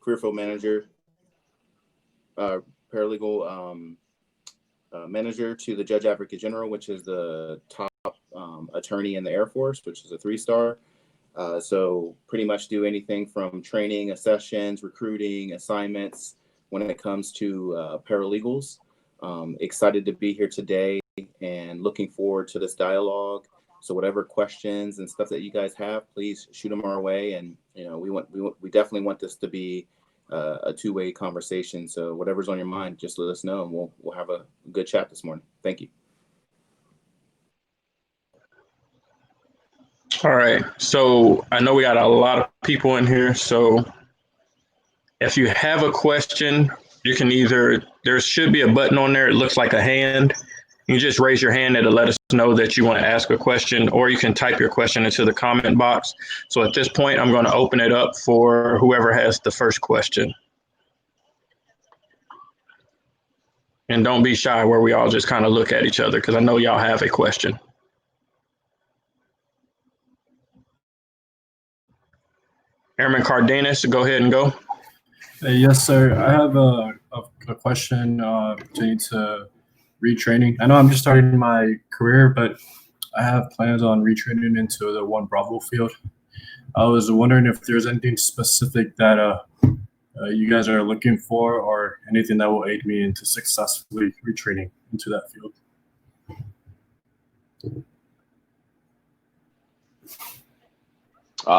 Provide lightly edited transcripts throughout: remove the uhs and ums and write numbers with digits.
career field manager, paralegal manager to the Judge Advocate General, which is the top attorney in the Air Force, which is a 3-star. So pretty much do anything from training, sessions, recruiting, assignments when it comes to paralegals. Excited to be here today and looking forward to this dialogue. So whatever questions and stuff that you guys have, please shoot them our way. And we definitely want this to be a two-way conversation. So whatever's on your mind, just let us know, and we'll have a good chat this morning. Thank you. All right. So I know we got a lot of people in here. So if you have a question, you can there should be a button on there. It looks like a hand. You just raise your hand. It'll let us know that you want to ask a question, or you can type your question into the comment box. So at this point, I'm going to open it up for whoever has the first question. And don't be shy where we all just kind of look at each other, because I know y'all have a question. Airman Cardenas, go ahead and go. Yes, sir. I have a question pertaining to retraining. I know I'm just starting my career, but I have plans on retraining into the 1 Bravo field. I was wondering if there's anything specific that you guys are looking for, or anything that will aid me into successfully retraining into that field.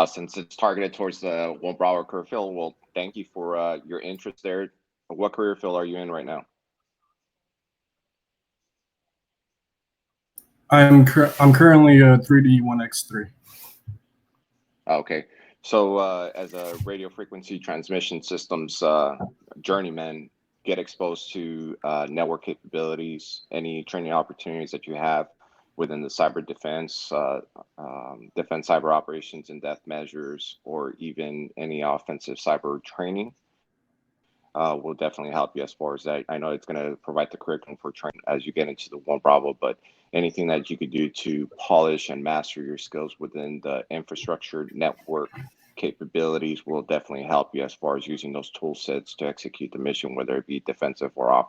Since it's targeted towards the 1 Bravo career field, well, thank you for your interest there. What career field are you in right now? I'm currently a 3D 1X3. Okay, so as a radio frequency transmission systems journeyman, get exposed to network capabilities, any training opportunities that you have within the cyber defense, defense cyber operations and depth measures, or even any offensive cyber training. Will definitely help you as far as that. I know it's going to provide the curriculum for training as you get into the 1 Bravo, but anything that you could do to polish and master your skills within the infrastructure network capabilities will definitely help you as far as using those tool sets to execute the mission, whether it be defensive or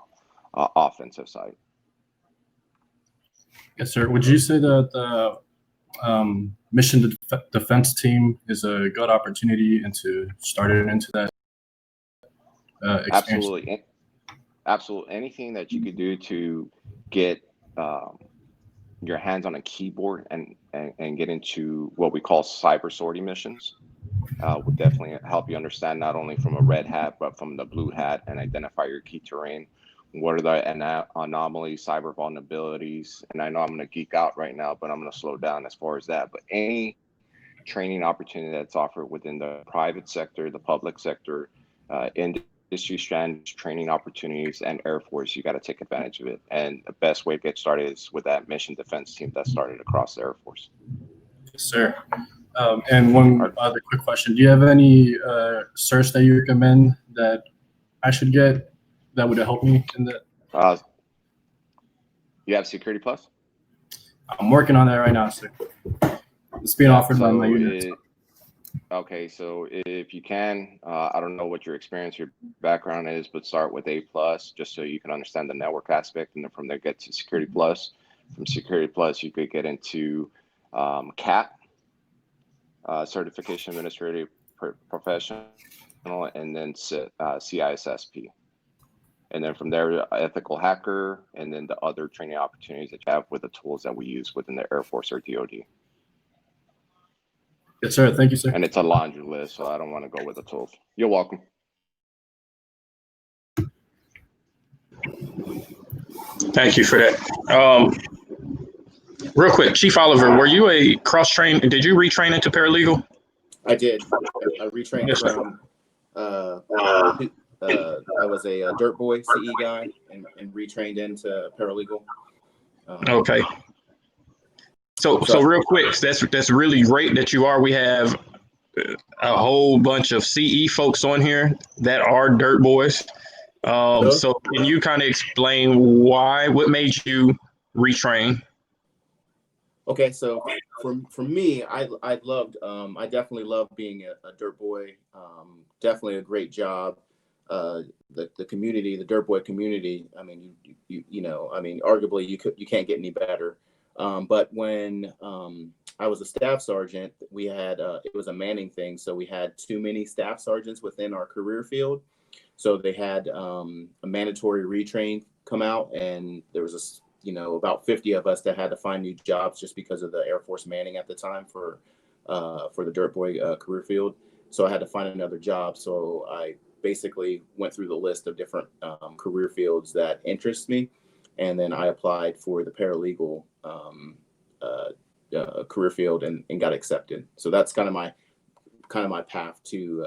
offensive side. Yes, sir. Would you say that the mission defense team is a good opportunity into starting into that experience? Absolutely. Anything that you could do to get your hands on a keyboard and get into what we call cyber sortie missions would definitely help you understand, not only from a red hat, but from the blue hat, and identify your key terrain. What are the anomalies, cyber vulnerabilities? And I know I'm going to geek out right now, but I'm going to slow down as far as that. But any training opportunity that's offered within the private sector, the public sector, industry strands, training opportunities, and Air Force, you got to take advantage of it. And the best way to get started is with that mission defense team that started across the Air Force. Yes, sir. And one other quick question. Do you have any certs that you recommend that I should get that would help me in that? You have Security Plus? I'm working on that right now, sir. It's being offered by my unit. Okay, so if you can, I don't know what your experience, your background is, but start with A+, just so you can understand the network aspect, and then from there get to Security Plus. From Security Plus, you could get into CAP, Certification Administrative Professional, and then CISSP. And then from there, Ethical Hacker, and then the other training opportunities that you have with the tools that we use within the Air Force or DoD. Yes, sir. Thank you, sir. And it's a laundry list, so I don't want to go with the tools. You're welcome. Thank you for that. Real quick, Chief Oliver, were you a cross-train? Did you retrain into paralegal? I did. I retrained from, I was a dirt boy CE guy and retrained into paralegal. Okay. So real quick, that's really great that you are. We have a whole bunch of CE folks on here that are dirt boys. So can you kind of explain what made you retrain? Okay, so for me, I definitely loved being a dirt boy. definitely a great job. The community, the dirt boy community. I mean, you know, I mean, arguably you can't get any better. But when I was a staff sergeant, we had it was a manning thing, so we had too many staff sergeants within our career field. So they had a mandatory retrain come out, and there was about 50 of us that had to find new jobs just because of the Air Force manning at the time for the dirt boy career field. So I had to find another job. So I basically went through the list of different career fields that interest me, and then I applied for the paralegal career field and got accepted. So that's kind of my path to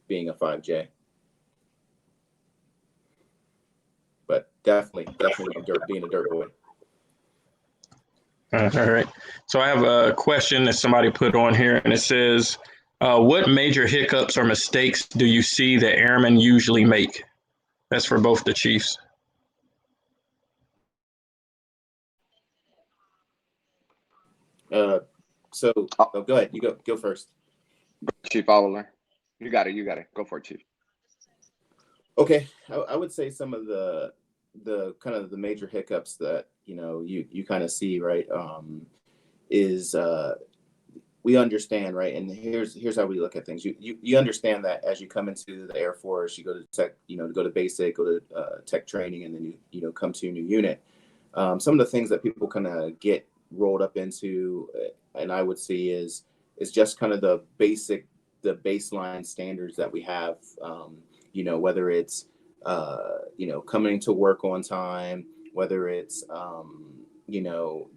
being a 5J. But definitely being a dirt boy. All right. So I have a question that somebody put on here, and it says, what major hiccups or mistakes do you see that airmen usually make? That's for both the chiefs. Go ahead. You go first. Chief Oliver, you got it. Go for it, Chief. Okay, I would say some of the kind of the major hiccups that you kind of see, right, is we understand, right, and here's how we look at things. You understand that as you come into the Air Force, you go to tech, go to basic, go to tech training, and then you come to a new unit. Some of the things that people kind of get rolled up into, and I would see is just kind of the baseline standards that we have. Whether it's coming to work on time, whether it's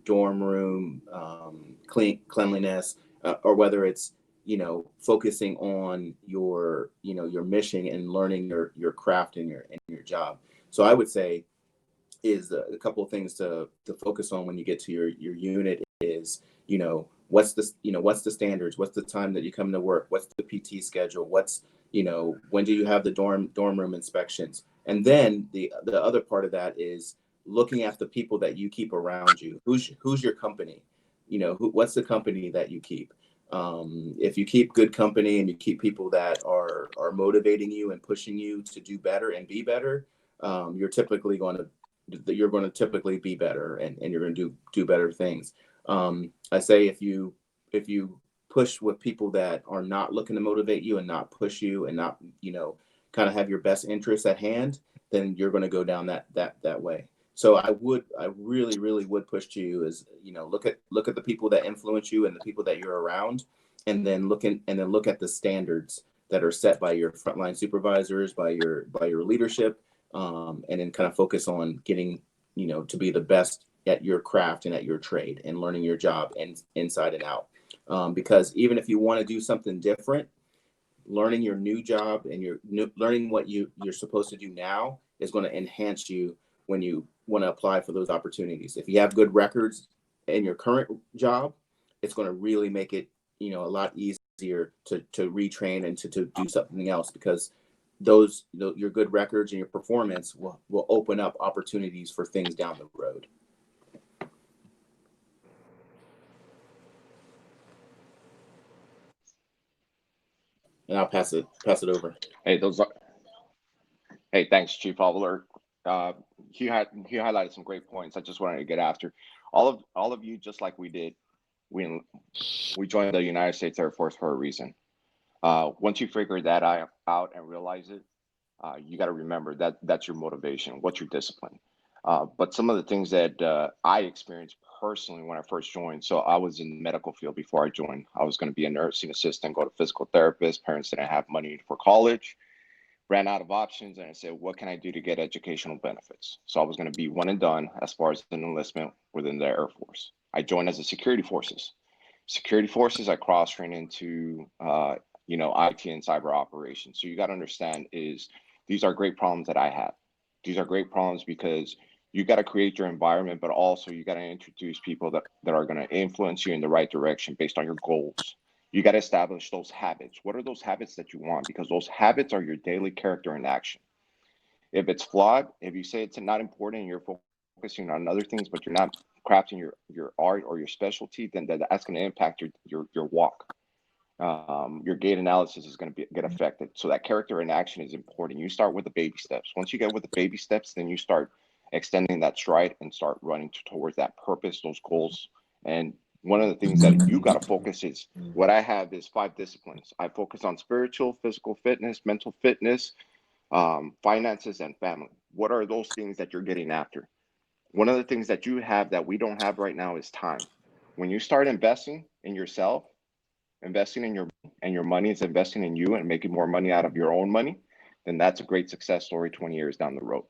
dorm room cleanliness, or whether it's focusing on your mission and learning your craft and your job. So I would say is a couple of things to focus on when you get to your unit is what's the standards, what's the time that you come to work, what's the PT schedule, what's when do you have the dorm room inspections? And then the other part of that is looking at the people that you keep around you. Who's your company? What's the company that you keep? If you keep good company and you keep people that are motivating you and pushing you to do better and be better, you're going to typically be better, and you're going to do better things. I say if you push with people that are not looking to motivate you and not push you and not kind of have your best interests at hand, then you're going to go down that way. So I really would push to you is look at the people that influence you and the people that you're around, and then look at the standards that are set by your frontline supervisors, by your leadership, and then kind of focus on getting to be the best at your craft and at your trade and learning your job and inside and out. Because even if you want to do something different, learning your new job and learning what you're supposed to do now is going to enhance you when you want to apply for those opportunities. If you have good records in your current job, it's going to really make it a lot easier to retrain and to do something else, because your good records and your performance will open up opportunities for things down the road. And I'll pass it over. Hey, thanks, Chief Oliver. He highlighted some great points. I just wanted to get after all of you, just like we did. We joined the United States Air Force for a reason. Once you figure that out and realize it, you got to remember that that's your motivation. What's your discipline? But some of the things that I experienced personally when I first joined. So I was in the medical field before I joined. I was going to be a nursing assistant, go to physical therapist. Parents didn't have money for college, ran out of options, and I said, what can I do to get educational benefits? So I was going to be one and done as far as an enlistment within the Air Force. I joined as a security forces. I cross-trained into IT and cyber operations. So you got to understand is these are great problems that I have. These are great problems because you got to create your environment, but also you got to introduce people that are going to influence you in the right direction based on your goals. You got to establish those habits. What are those habits that you want? Because those habits are your daily character in action. If it's flawed, if you say it's not important and you're focusing on other things, but you're not crafting your art or your specialty, then that's going to impact your walk. your gait analysis is going to get affected. So that character in action is important. You start with the baby steps. Once you get with the baby steps, then you start extending that stride and start running towards that purpose, those goals. And one of the things that you got to focus is, what I have is 5 disciplines. I focus on spiritual, physical fitness, mental fitness, finances, and family. What are those things that you're getting after? One of the things that you have that we don't have right now is time. When you start investing in yourself, investing in your money is investing in you and making more money out of your own money, then that's a great success story 20 years down the road.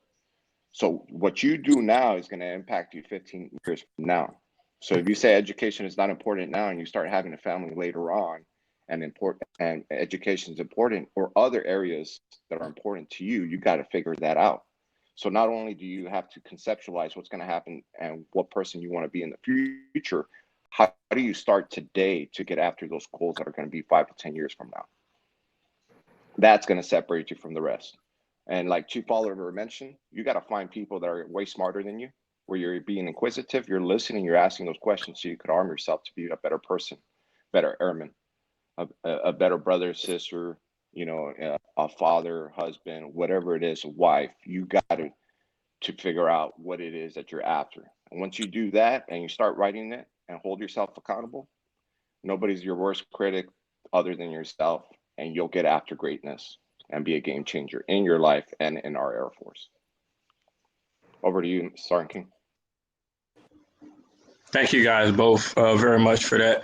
So what you do now is going to impact you 15 years from now. So if you say education is not important now and you start having a family later on, and education is important, or other areas that are important to you, you got to figure that out. So not only do you have to conceptualize what's going to happen and what person you want to be in the future, how do you start today to get after those goals that are going to be 5 to 10 years from now? That's going to separate you from the rest. And like Chief Oliver mentioned, you got to find people that are way smarter than you, where you're being inquisitive, you're listening, you're asking those questions so you could arm yourself to be a better person, better airman, a better brother, sister, you know, a father, husband, whatever it is, a wife. You got to figure out what it is that you're after. And once you do that and you start writing it and hold yourself accountable, nobody's your worst critic other than yourself, and you'll get after greatness and be a game changer in your life and in our Air Force. Over to you, Sergeant King. Thank you guys both very much for that.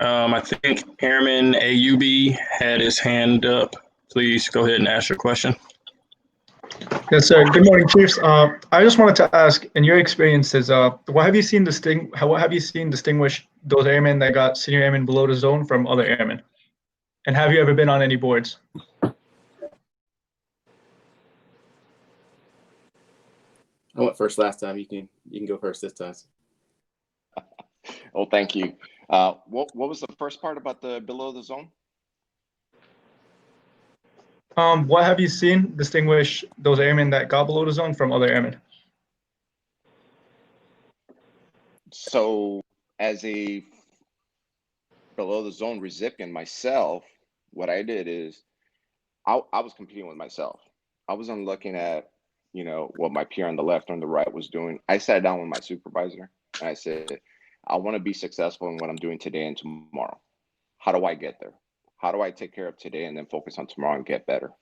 I think Airman AUB had his hand up. Please go ahead and ask your question. Yes, sir. Good morning, Chiefs. I just wanted to ask, in your experiences, what have you seen distinguish those airmen that got senior airmen below the zone from other airmen? And have you ever been on any boards? I went first last time. You can go first this time. Oh, thank you. What was the first part about the below the zone? What have you seen distinguish those airmen that got below the zone from other airmen? So as a below the zone recipient myself, what I did is I was competing with myself. I wasn't looking at, you know, what my peer on the left or on the right was doing. I sat down with my supervisor and I said, I want to be successful in what I'm doing today and tomorrow. How do I get there? How do I take care of today and then focus on tomorrow and get better?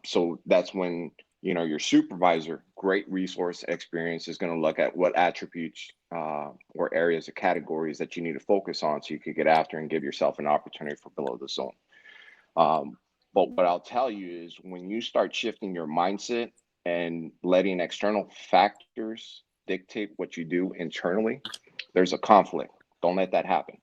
So that's when, you know, your supervisor, great resource experience, is going to look at what attributes or areas or categories that you need to focus on so you could get after and give yourself an opportunity for below the zone. But what I'll tell you is, when you start shifting your mindset and letting external factors dictate what you do internally, there's a conflict. Don't let that happen.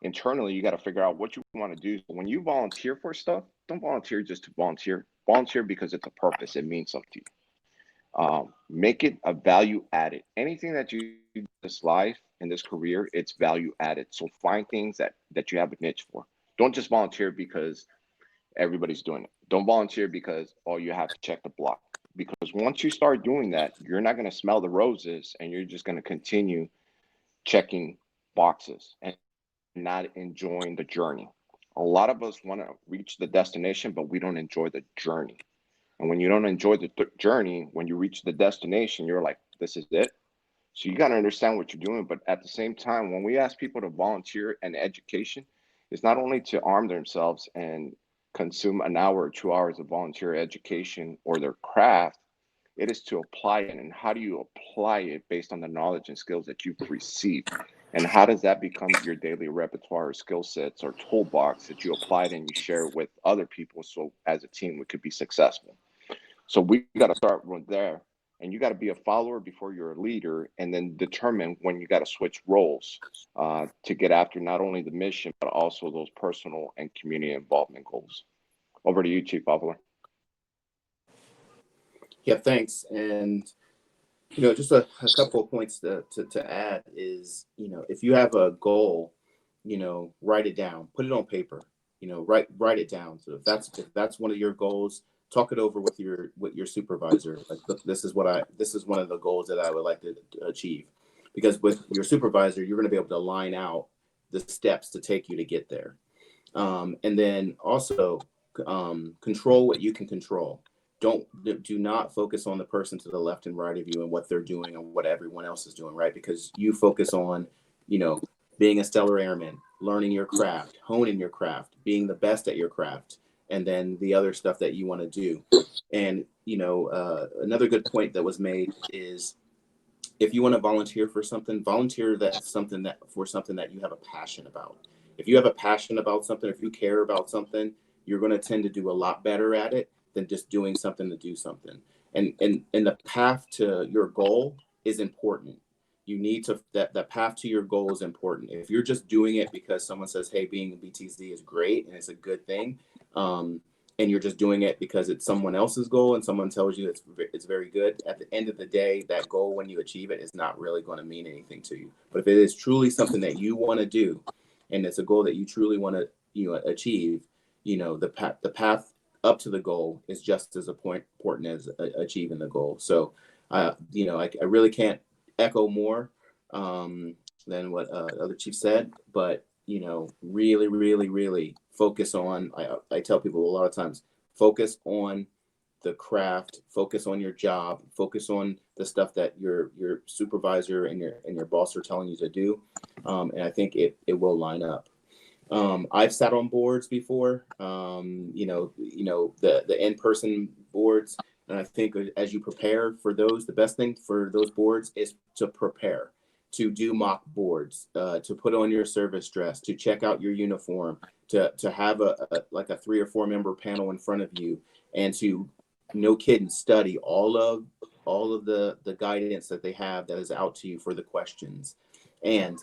Internally, you got to figure out what you want to do. When you volunteer for stuff, don't volunteer just to volunteer. Volunteer because it's a purpose. It means something to you. Make it a value added. Anything that you do in this life, in this career, it's value added. So find things that you have a niche for. Don't just volunteer because everybody's doing it. Don't volunteer because, oh, you have to check the block. Because once you start doing that, you're not going to smell the roses, and you're just going to continue checking boxes and not enjoying the journey. A lot of us want to reach the destination, but we don't enjoy the journey. And when you don't enjoy the journey, when you reach the destination, you're like, this is it. So you got to understand what you're doing. But at the same time, when we ask people to volunteer in education, it's not only to arm themselves and consume an hour or 2 hours of volunteer education or their craft. It is to apply it. And how do you apply it based on the knowledge and skills that you've received? And how does that become your daily repertoire or skill sets or toolbox that you apply it and you share with other people, so as a team we could be successful? So we got to start from there. And you got to be a follower before you're a leader, and then determine when you got to switch roles to get after not only the mission, but also those personal and community involvement goals. Over to you, Chief Oliver. Yeah, thanks. And, you know, just a couple of points to add is, you know, if you have a goal, you know, write it down, put it on paper, you know, write it down. So if that's one of your goals, talk it over with your supervisor. Like, look, this is one of the goals that I would like to achieve. Because with your supervisor, you're going to be able to line out the steps to take you to get there. And then also control what you can control. Do not focus on the person to the left and right of you and what they're doing and what everyone else is doing, right? Because you focus on, being a stellar airman, learning your craft, honing your craft, being the best at your craft, and then the other stuff that you want to do. And, another good point that was made is, if you want to volunteer for something, volunteer for something that you have a passion about. If you have a passion about something, if you care about something, you're going to tend to do a lot better at it than just doing something to do something. And the path to your goal is important. You need to, that path to your goal is important. If you're just doing it because someone says, hey, being a BTZ is great and it's a good thing, and you're just doing it because it's someone else's goal and someone tells you it's very good, at the end of the day, that goal, when you achieve it, is not really going to mean anything to you. But if it is truly something that you want to do, and it's a goal that you truly want to achieve, the path up to the goal is just as important as achieving the goal. So, I really can't echo more than what other chiefs said, but really, really, really focus on, I tell people a lot of times, focus on the craft, focus on your job, focus on the stuff that your supervisor and your boss are telling you to do. And I think it will line up. I've sat on boards before, the in-person boards. And I think as you prepare for those, the best thing for those boards is to prepare, to do mock boards, to put on your service dress, to check out your uniform, to have a 3 or 4 member panel in front of you, and to, no kidding, study all of the guidance that they have that is out to you for the questions. And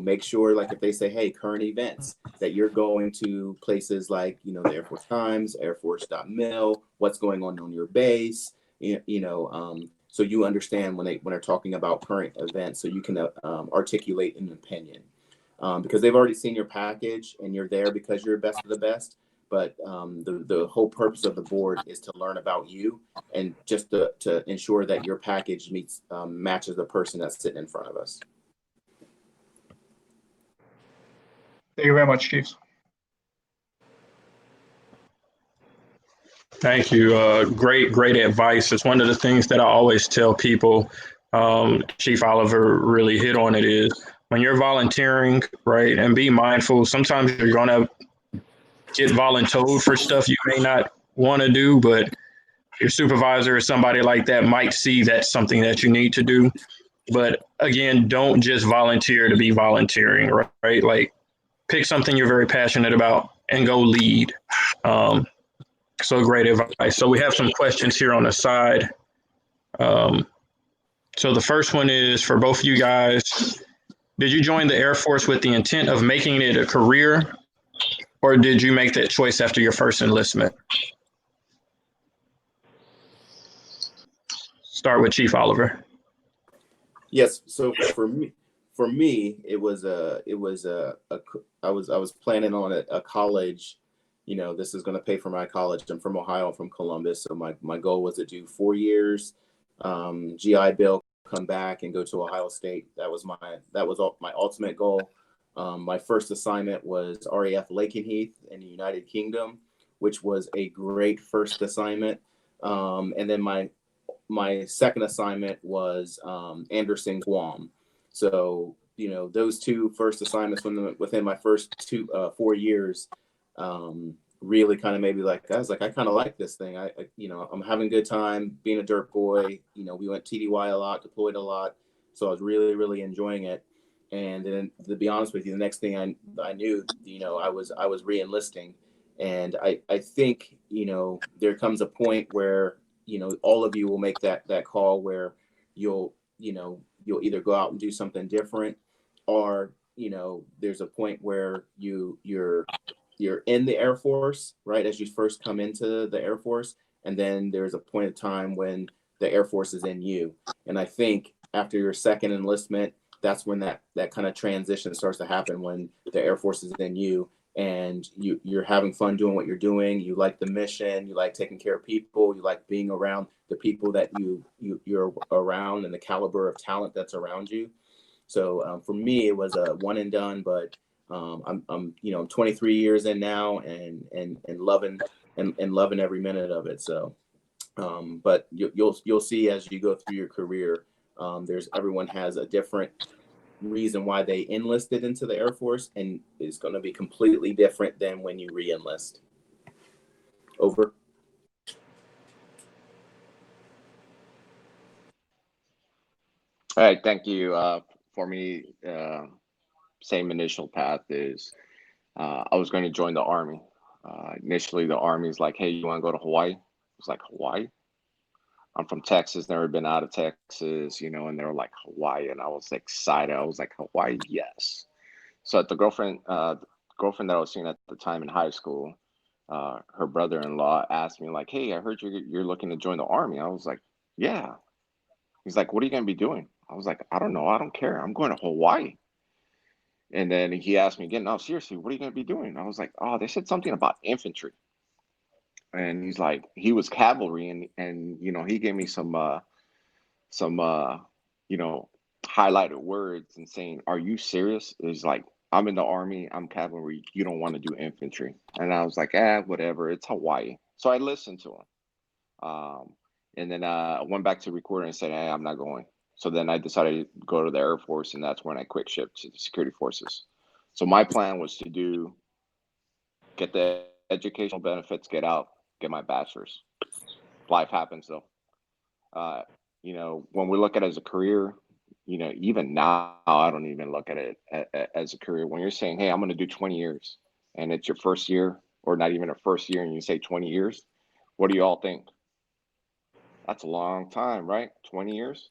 make sure, like, if they say, hey, current events, that you're going to places like, the Air Force Times, airforce.mil, what's going on your base, so you understand when they're talking about current events, so you can articulate an opinion, because they've already seen your package and you're there because you're best of the best. But the whole purpose of the board is to learn about you and just to ensure that your package matches the person that's sitting in front of us. Thank you very much, Chiefs. Thank you. Great advice. It's one of the things that I always tell people. Chief Oliver really hit on it, is when you're volunteering, right, and be mindful. Sometimes you're going to get voluntold for stuff you may not want to do, but your supervisor or somebody like that might see that's something that you need to do. But again, don't just volunteer to be volunteering, right? Like, pick something you're very passionate about and go lead. So great advice. So we have some questions here on the side. So the first one is for both of you guys. Did you join the Air Force with the intent of making it a career, or did you make that choice after your first enlistment? Start with Chief Oliver. Yes. So for me, I was planning on a college. This is going to pay for my college. I'm from Ohio, I'm from Columbus. So my goal was to do 4 years, GI Bill, come back and go to Ohio State. That was my ultimate goal. My first assignment was RAF Lakenheath in the United Kingdom, which was a great first assignment. And then my second assignment was Anderson, Guam. So, those two first assignments within my first 4 years really kind of made me like, I was like, I kind of like this thing. I'm having a good time being a dirt boy. We went TDY a lot, deployed a lot. So I was really, really enjoying it. And then, to be honest with you, the next thing I knew, I was re-enlisting. And I think, there comes a point where, all of you will make that call where you'll either go out and do something different, or, there's a point where you're in the Air Force, right, as you first come into the Air Force, and then there's a point of time when the Air Force is in you. And I think after your second enlistment, that's when that kind of transition starts to happen, when the Air Force is in you and you're having fun doing what you're doing. You like the mission, you like taking care of people, you like being around the people that you're around and the caliber of talent that's around you. So for me, it was a one and done, but I'm 23 years in now, and loving every minute of it. So, but you'll see as you go through your career, everyone has a different reason why they enlisted into the Air Force, and it's going to be completely different than when you re-enlist. Over. All right, thank you. For me, same initial path is I was going to join the Army. Initially, the Army's like, hey, you want to go to Hawaii? I was like, Hawaii? I'm from Texas, never been out of Texas, and they were like, Hawaii. And I was excited. I was like, Hawaii, yes. So the girlfriend that I was seeing at the time in high school, her brother-in-law asked me like, hey, I heard you're looking to join the Army. I was like, yeah. He's like, what are you going to be doing? I was like, I don't know. I don't care. I'm going to Hawaii. And then he asked me again, no, seriously, what are you going to be doing? I was like, oh, they said something about infantry. And he's like, he was cavalry, and he gave me some highlighted words and saying, are you serious? It's like, I'm in the Army, I'm cavalry, you don't want to do infantry. And I was like, whatever, it's Hawaii. So I listened to him. And then I went back to recording and said, hey, I'm not going. So then I decided to go to the Air Force, and that's when I quick shipped to the security forces. So my plan was to get the educational benefits, get out, get my bachelor's. Life happens though. When we look at it as a career, even now, I don't even look at it as a career. When you're saying, hey, I'm going to do 20 years, and it's your first year, or not even a first year, and you say 20 years, what do you all think? That's a long time, right? 20 years?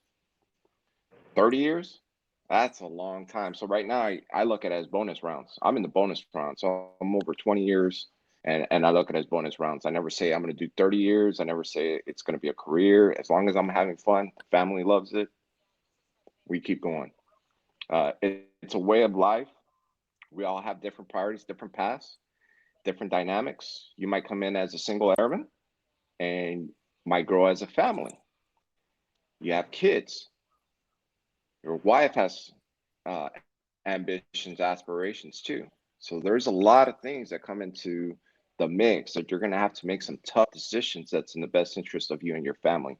30 years? That's a long time. So right now, I look at it as bonus rounds. I'm in the bonus round, so I'm over 20 years, and I look at it as bonus rounds. I never say I'm going to do 30 years. I never say it's going to be a career. As long as I'm having fun, the family loves it, we keep going. It's a way of life. We all have different priorities, different paths, different dynamics. You might come in as a single airman and might grow as a family. You have kids. Your wife has ambitions, aspirations too. So there's a lot of things that come into the mix that you're going to have to make some tough decisions that's in the best interest of you and your family,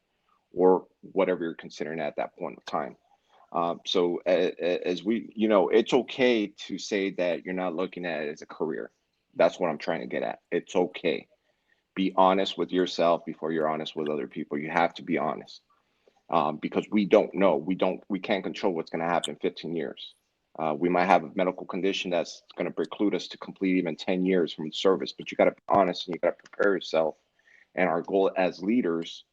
or whatever you're considering at that point of time. So as we, it's okay to say that you're not looking at it as a career. That's what I'm trying to get at. It's okay. Be honest with yourself before you're honest with other people. You have to be honest. Because we don't know. We can't control what's going to happen in 15 years. We might have a medical condition that's going to preclude us to complete even 10 years from service, but you got to be honest and you got to prepare yourself. And our goal as leaders,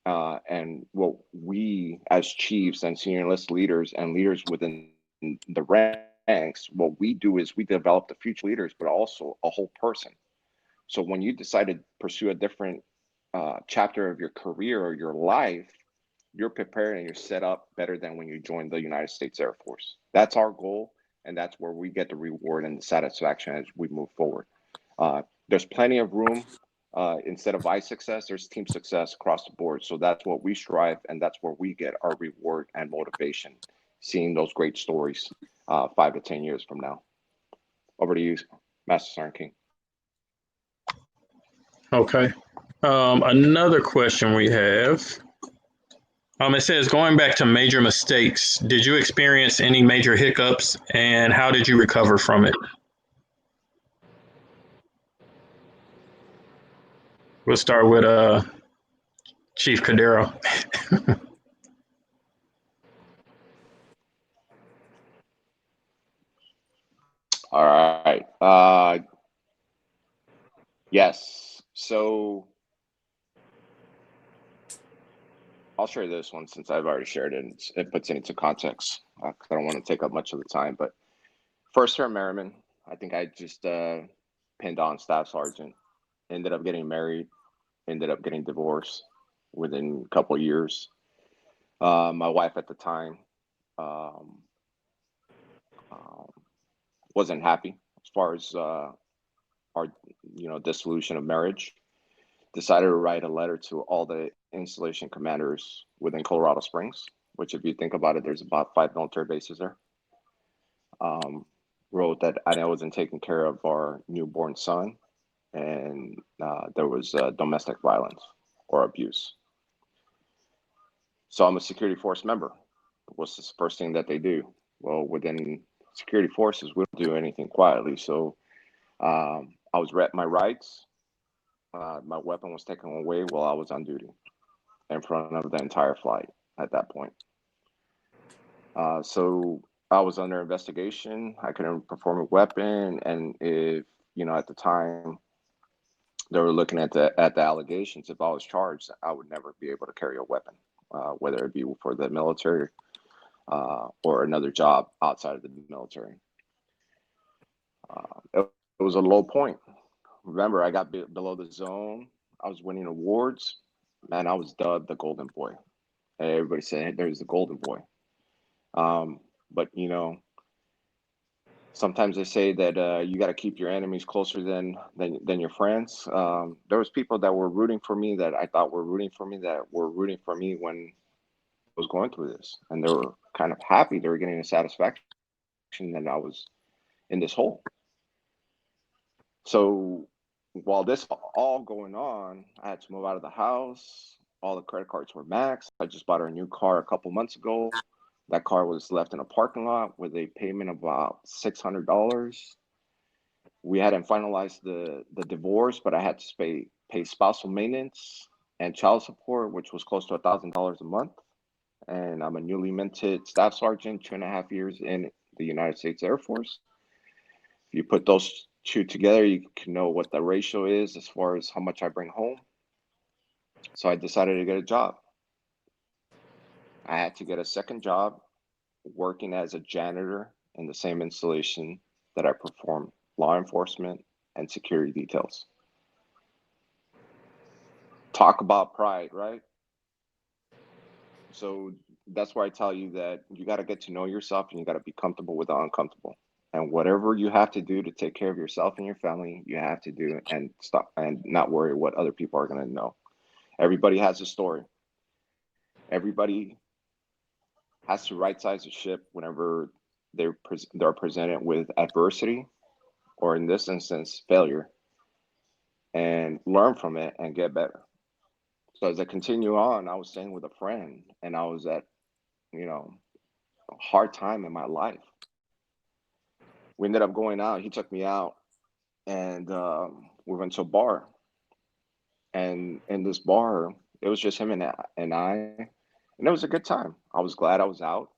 and what we as chiefs and senior enlisted leaders and leaders within the ranks, what we do is we develop the future leaders, but also a whole person. So when you decide to pursue a different chapter of your career or your life, you're prepared and you're set up better than when you joined the United States Air Force. That's our goal, and that's where we get the reward and the satisfaction as we move forward. There's plenty of room. Instead of I success, there's team success across the board. So that's what we strive, and that's where we get our reward and motivation, seeing those great stories 5 to 10 years from now. Over to you, Master Sergeant King. Okay. Another question we have. It says, going back to major mistakes, did you experience any major hiccups, and how did you recover from it? We'll start with Chief CORDERO. All right. Yes. So I'll share this one since I've already shared it, and it puts it into context. I don't want to take up much of the time, but first term airman, I think I just pinned on staff sergeant, ended up getting married, ended up getting divorced within a couple of years. My wife at the time wasn't happy as far as our dissolution of marriage. Decided to write a letter to all the installation commanders within Colorado Springs, which if you think about it, there's about 5 military bases there. wrote that I wasn't taking care of our newborn son, and there was domestic violence or abuse. So I'm a security force member. What's the first thing that they do? Well, within security forces, we don't do anything quietly. So I was read my rights. My weapon was taken away while I was on duty in front of the entire flight at that point. So I was under investigation. I couldn't perform a weapon, and if at the time they were looking at the allegations, if I was charged, I would never be able to carry a weapon, whether it be for the military or another job outside of the military. It was a low point. Remember, I got below the zone. I was winning awards. Man, I was dubbed the golden boy. Everybody said, hey, there's the golden boy. But sometimes they say that you got to keep your enemies closer than your friends. There was people that were rooting for me that I thought were rooting for me when I was going through this, and they were kind of happy. They were getting a satisfaction that I was in this hole. So while this all going on, I had to move out of the house. All the credit cards were maxed. I just bought a new car a couple months ago. That car was left in a parking lot with a payment of about $600. We hadn't finalized the divorce, but I had to pay spousal maintenance and child support, which was close to $1,000 a month. And I'm a newly minted staff sergeant, 2.5 years in the United States Air Force. If you put those two together, you can know what the ratio is as far as how much I bring home. So I decided to get a job. I had to get a second job working as a janitor in the same installation that I perform law enforcement and security details. Talk about pride, right? So that's why I tell you that you got to get to know yourself, and you got to be comfortable with the uncomfortable. And whatever you have to do to take care of yourself and your family, you have to do, and stop and not worry what other people are going to know. Everybody has a story. Everybody has to right size the ship whenever they're presented with adversity, or in this instance, failure, and learn from it and get better. So as I continue on, I was staying with a friend, and I was at, a hard time in my life. We ended up going out. He took me out, and we went to a bar. And in this bar, it was just him and I, and it was a good time. I was glad I was out.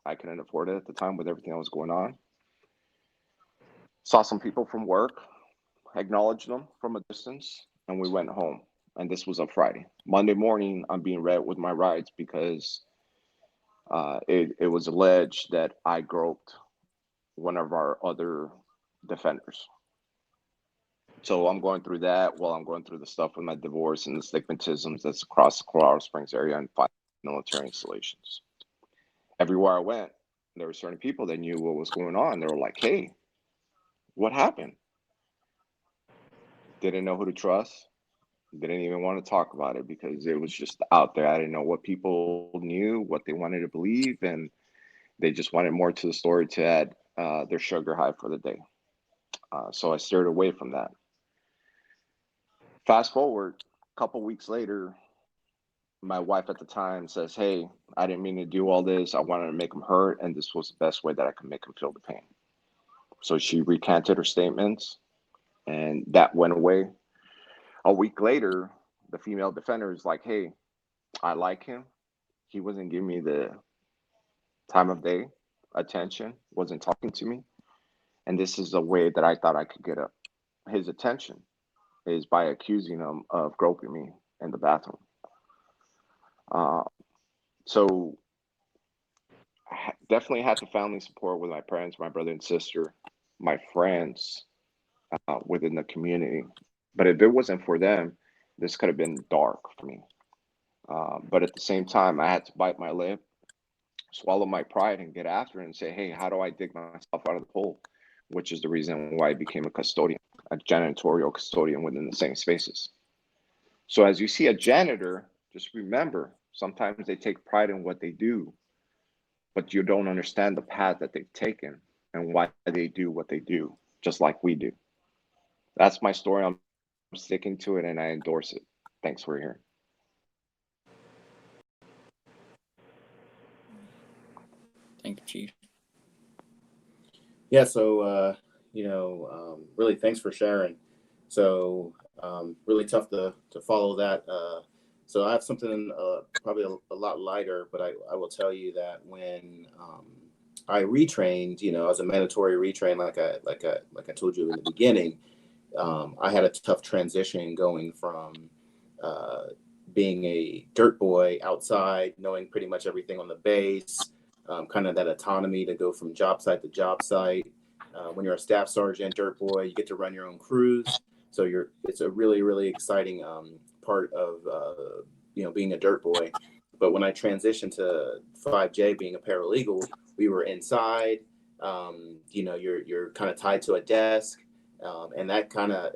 I couldn't afford it at the time with everything that was going on. Saw some people from work, acknowledged them from a distance, and we went home. And this was a Friday. Monday morning, I'm being read with my rights because it was alleged that I groped one of our other defenders. So I'm going through that while I'm going through the stuff with my divorce and the stigmatisms that's across the Colorado Springs area and 5 military installations. Everywhere I went, there were certain people that knew what was going on. They were like, hey, what happened? Didn't know who to trust. Didn't even want to talk about it because it was just out there. I didn't know what people knew, what they wanted to believe, and they just wanted more to the story to add their sugar high for the day. So I steered away from that. Fast forward, a couple weeks later, my wife at the time says, hey, I didn't mean to do all this. I wanted to make him hurt, and this was the best way that I could make him feel the pain. So she recanted her statements, and that went away. A week later, the female defender is like, hey, I like him. He wasn't giving me the time of day, attention, wasn't talking to me. And this is a way that I thought I could get his attention, is by accusing him of groping me in the bathroom. So I definitely had the family support with my parents, my brother and sister, my friends within the community. But if it wasn't for them, this could have been dark for me. But at the same time, I had to bite my lip, swallow my pride, and get after it and say, hey, how do I dig myself out of the hole? Which is the reason why I became a custodian, a janitorial custodian within the same spaces. So as you see a janitor, just remember, sometimes they take pride in what they do, but you don't understand the path that they've taken and why they do what they do, just like we do. That's my story. I'm sticking to it, and I endorse it. Thanks for hearing. Thank you, Chief. Yeah, so really thanks for sharing. So really tough to follow that. So I have something probably a lot lighter, but I will tell you that when I retrained, as a mandatory retrain, like I told you in the beginning, I had a tough transition going from being a dirt boy outside, knowing pretty much everything on the base, kind of that autonomy to go from job site to job site. When you're a staff sergeant, dirt boy, you get to run your own crews. So it's a really, really exciting part of being a dirt boy. But when I transitioned to 5J, being a paralegal, we were inside. You're kind of tied to a desk, and that kind of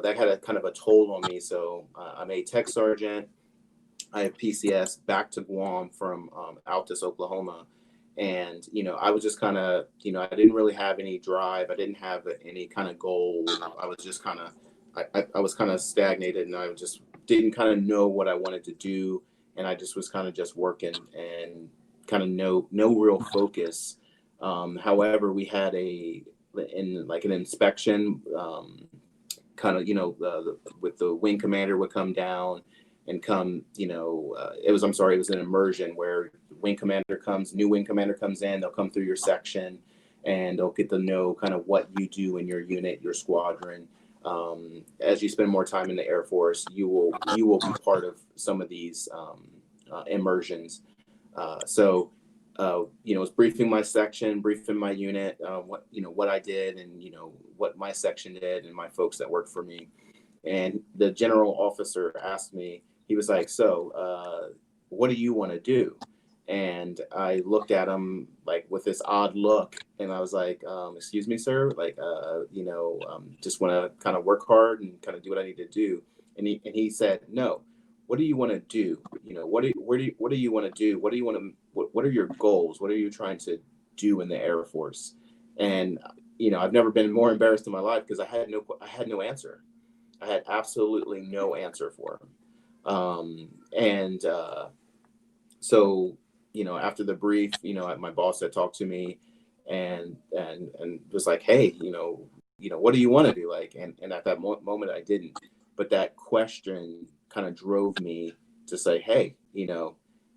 that had a kind of a toll on me. So I'm a tech sergeant. I have PCS back to Guam from Altus, Oklahoma. And, I was just kind of, I didn't really have any drive. I didn't have any kind of goal. I was just kind of, I was kind of stagnated, and I just didn't kind of know what I wanted to do. And I just was kind of just working and kind of no real focus. However, we had an inspection, kind of, with the wing commander would come down and come, it was an immersion where wing commander comes, new wing commander comes in, they'll come through your section and they'll get to know kind of what you do in your unit, your squadron. As you spend more time in the Air Force, you will be part of some of these immersions. Was briefing my section, briefing my unit, what I did and, what my section did and my folks that worked for me. And the general officer asked me, he was like, so what do you want to do? And I looked at him like with this odd look, and I was like, excuse me, sir, like, just want to kind of work hard and kind of do what I need to do. And he said, no, what do you want to do? What do you want to do? What do you want to, what are your goals? What are you trying to do in the Air Force? And, I've never been more embarrassed in my life because I had no answer. I had absolutely no answer for him. So, after the brief, my boss had talked to me and was like, hey, what do you want to do? Like, and at that moment I didn't, but that question kind of drove me to say, hey,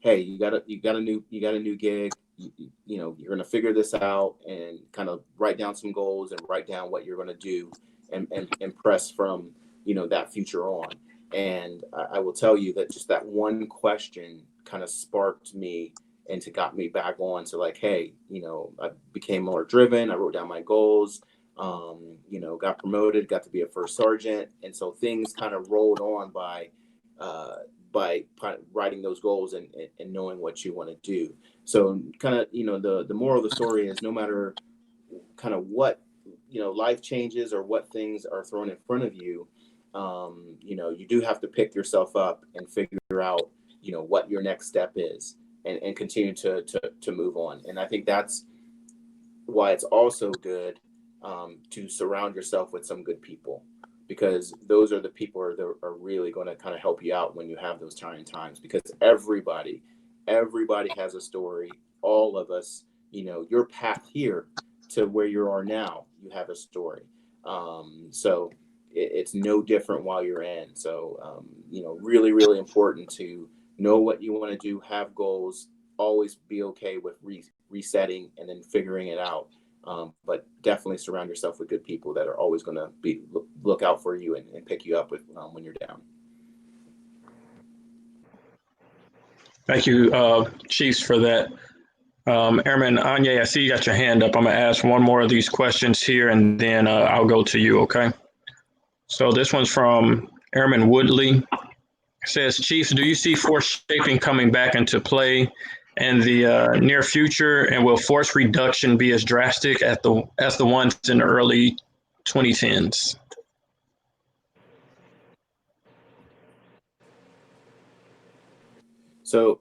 hey, you got a new gig, you're going to figure this out and kind of write down some goals and write down what you're going to do and press from, that future on. And I will tell you that just that one question kind of sparked me and got me back on to like, hey, I became more driven. I wrote down my goals, got promoted, got to be a first sergeant. And so things kind of rolled on by writing those goals and knowing what you want to do. So kind of, the moral of the story is no matter kind of what, life changes or what things are thrown in front of you, you do have to pick yourself up and figure out, what your next step is and continue to move on. And I think that's why it's also good to surround yourself with some good people, because those are the people that are really going to kind of help you out when you have those trying times, because everybody has a story. All of us, your path here to where you are now, you have a story. So it's no different while you're in. So, really, really important to know what you want to do, have goals, always be okay with resetting and then figuring it out. But definitely surround yourself with good people that are always going to look out for you and pick you up when you're down. Thank you, Chiefs, for that. Airman Anya, I see you got your hand up. I'm going to ask one more of these questions here, and then I'll go to you, okay? So this one's from Airman Woodley. It says, Chiefs, do you see force shaping coming back into play in the near future, and will force reduction be as drastic as the ones in the early 2010s? So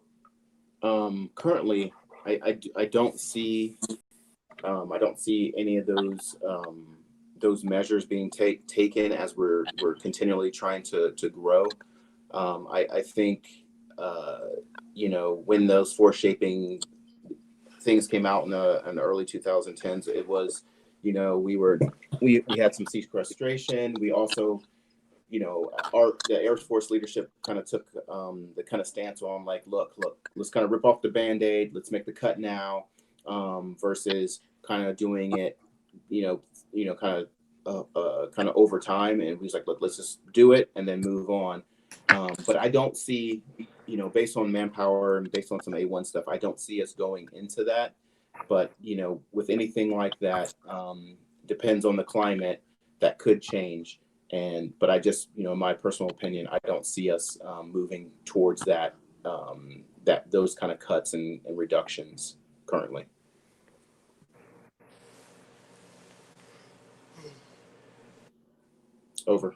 currently, I don't see I don't see any of those measures being taken as we're continually trying to grow. I think when those force shaping things came out in the early 2010s, it was we had some sequestration. We also the Air Force leadership kind of took the kind of stance on like, look, let's kind of rip off the Band-Aid, let's make the cut now, versus kind of doing it, kind of over time. And he's like, look, let's just do it and then move on. But I don't see, based on manpower and based on some A1 stuff, I don't see us going into that. But, with anything like that, depends on the climate, that could change. But I just, in my personal opinion, I don't see us moving towards that, those kind of cuts and reductions currently. Over.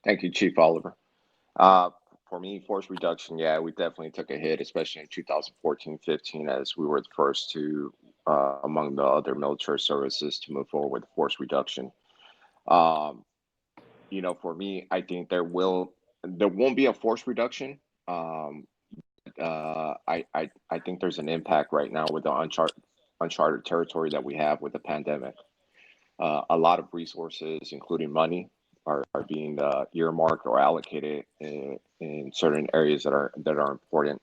Thank you, Chief Oliver. For me, force reduction, yeah, we definitely took a hit, especially in 2014-15, as we were the first to, among the other military services, to move forward with force reduction. For me, I think there won't be a force reduction. I think there's an impact right now with the uncharted territory that we have with the pandemic. A lot of resources, including money, are being earmarked or allocated in certain areas that are important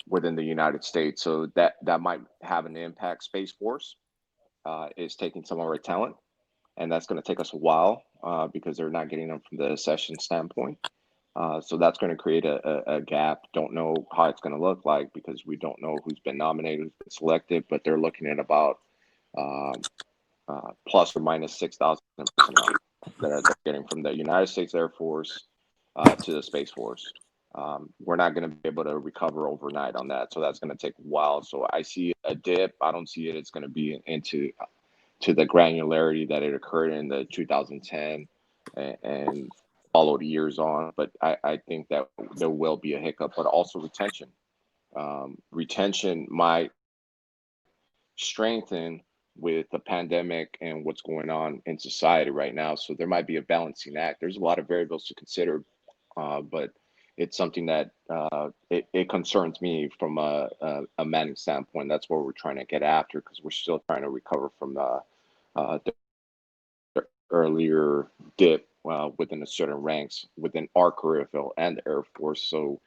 within the United States. So that might have an impact. Space Force is taking some of our talent, and that's going to take us a while because they're not getting them from the accession standpoint. So that's going to create a gap. Don't know how it's going to look like because we don't know who's been nominated, who's been selected, but they're looking at about plus or minus 6,000 personnel that they're getting from the United States Air Force to the Space Force. We're not going to be able to recover overnight on that, so that's going to take a while. So I see a dip. I don't see it's going to be into the granularity that it occurred in the 2010 and followed years on. But I think that there will be a hiccup, but also retention. Retention might strengthen with the pandemic and what's going on in society right now. So there might be a balancing act. There's a lot of variables to consider, but it's something that it concerns me from a manning standpoint. That's what we're trying to get after, because we're still trying to recover from the earlier dip within a certain ranks within our career field and the Air Force. So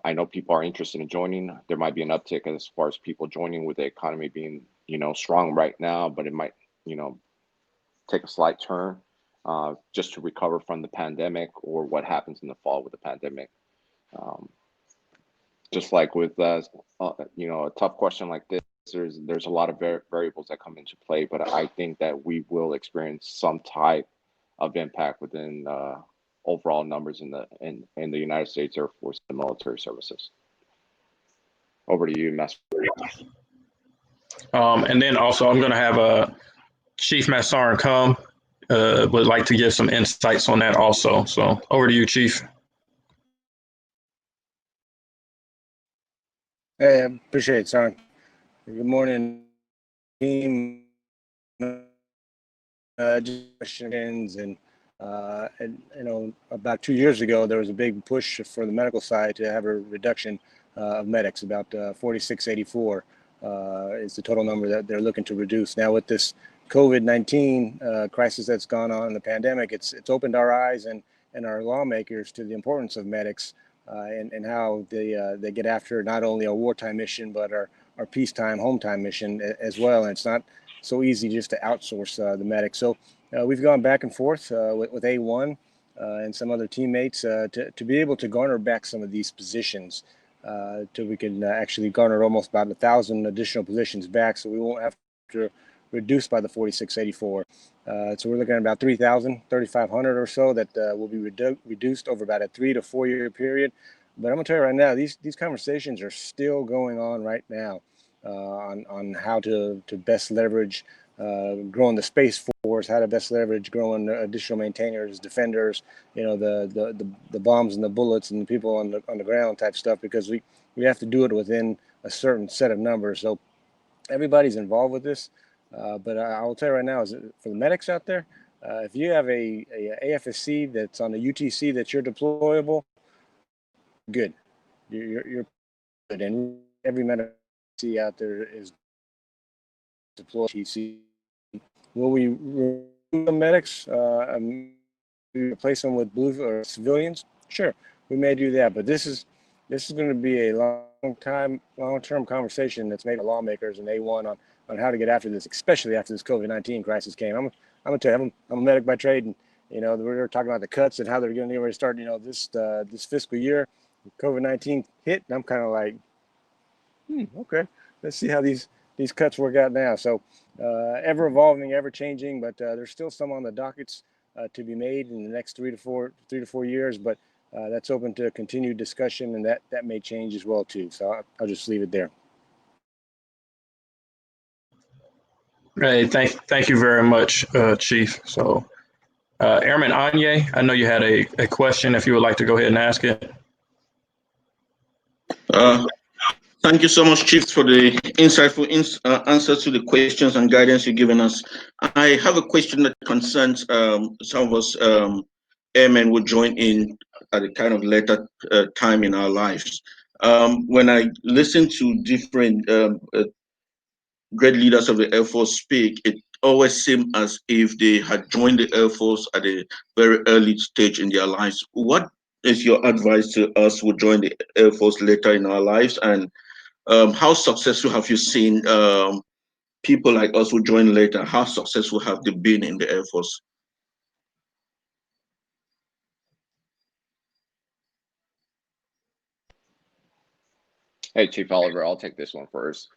I know people are interested in joining. There might be an uptick as far as people joining with the economy being, strong right now, but it might, take a slight turn just to recover from the pandemic or what happens in the fall with the pandemic. Just like with, a tough question like this, there's a lot of variables that come into play, but I think that we will experience some type of impact within overall numbers in the United States Air Force and military services. Over to you, Master. And then also I'm going to have Chief Massarin come, would like to give some insights on that also. So over to you, Chief. Hey, I appreciate it, son. Good morning, team. Just questions and about 2 years ago, there was a big push for the medical side to have a reduction of medics. About 4,684 is the total number that they're looking to reduce. Now with this COVID-19 crisis that's gone on in the pandemic, it's opened our eyes and our lawmakers to the importance of medics and how they get after not only a wartime mission, but our peacetime, home time mission as well. And it's not so easy just to outsource the medics. So we've gone back and forth with A1 and some other teammates to be able to garner back some of these positions till we can actually garner almost about 1,000 additional positions back, so we won't have to reduce by the 4,684. So we're looking at about 3,500 or so that will be reduced over about a 3 to 4 year period. But I'm gonna tell you right now, these conversations are still going on right now on how to best leverage growing the Space Force, how to best leverage growing additional maintainers, defenders, the bombs and the bullets and the people on the ground type stuff, because we have to do it within a certain set of numbers. So everybody's involved with this. But I will tell you right now, is for the medics out there, if you have a AFSC that's on the UTC that you're deployable, good. You're good. And every medic out there is deployed UTC. Will we remove the medics, replace them with blue or civilians? Sure, we may do that, but this is going to be a long-term conversation that's made by lawmakers and A1 on how to get after this, especially after this COVID-19 crisis came. I'm gonna tell you, I'm a medic by trade, and we're talking about the cuts and how they're going to start. This fiscal year, COVID-19 hit, and I'm kind of like, okay, let's see how these cuts work out now. So ever evolving, ever changing, but there's still some on the dockets to be made in the next 3 to 4 years. But that's open to continued discussion, and that may change as well too. So I'll just leave it there. Hey, thank you very much, Chief. So, Airman Anye, I know you had a question. If you would like to go ahead and ask it. Thank you so much, Chief, for the insightful answers to the questions and guidance you've given us. I have a question that concerns some of us airmen will join in at a kind of later time in our lives. When I listen to different great leaders of the Air Force speak, it always seemed as if they had joined the Air Force at a very early stage in their lives. What is your advice to us who join the Air Force later in our lives, and how successful have you seen people like us who join later? How successful have they been in the Air Force? Hey, Chief Oliver, I'll take this one first.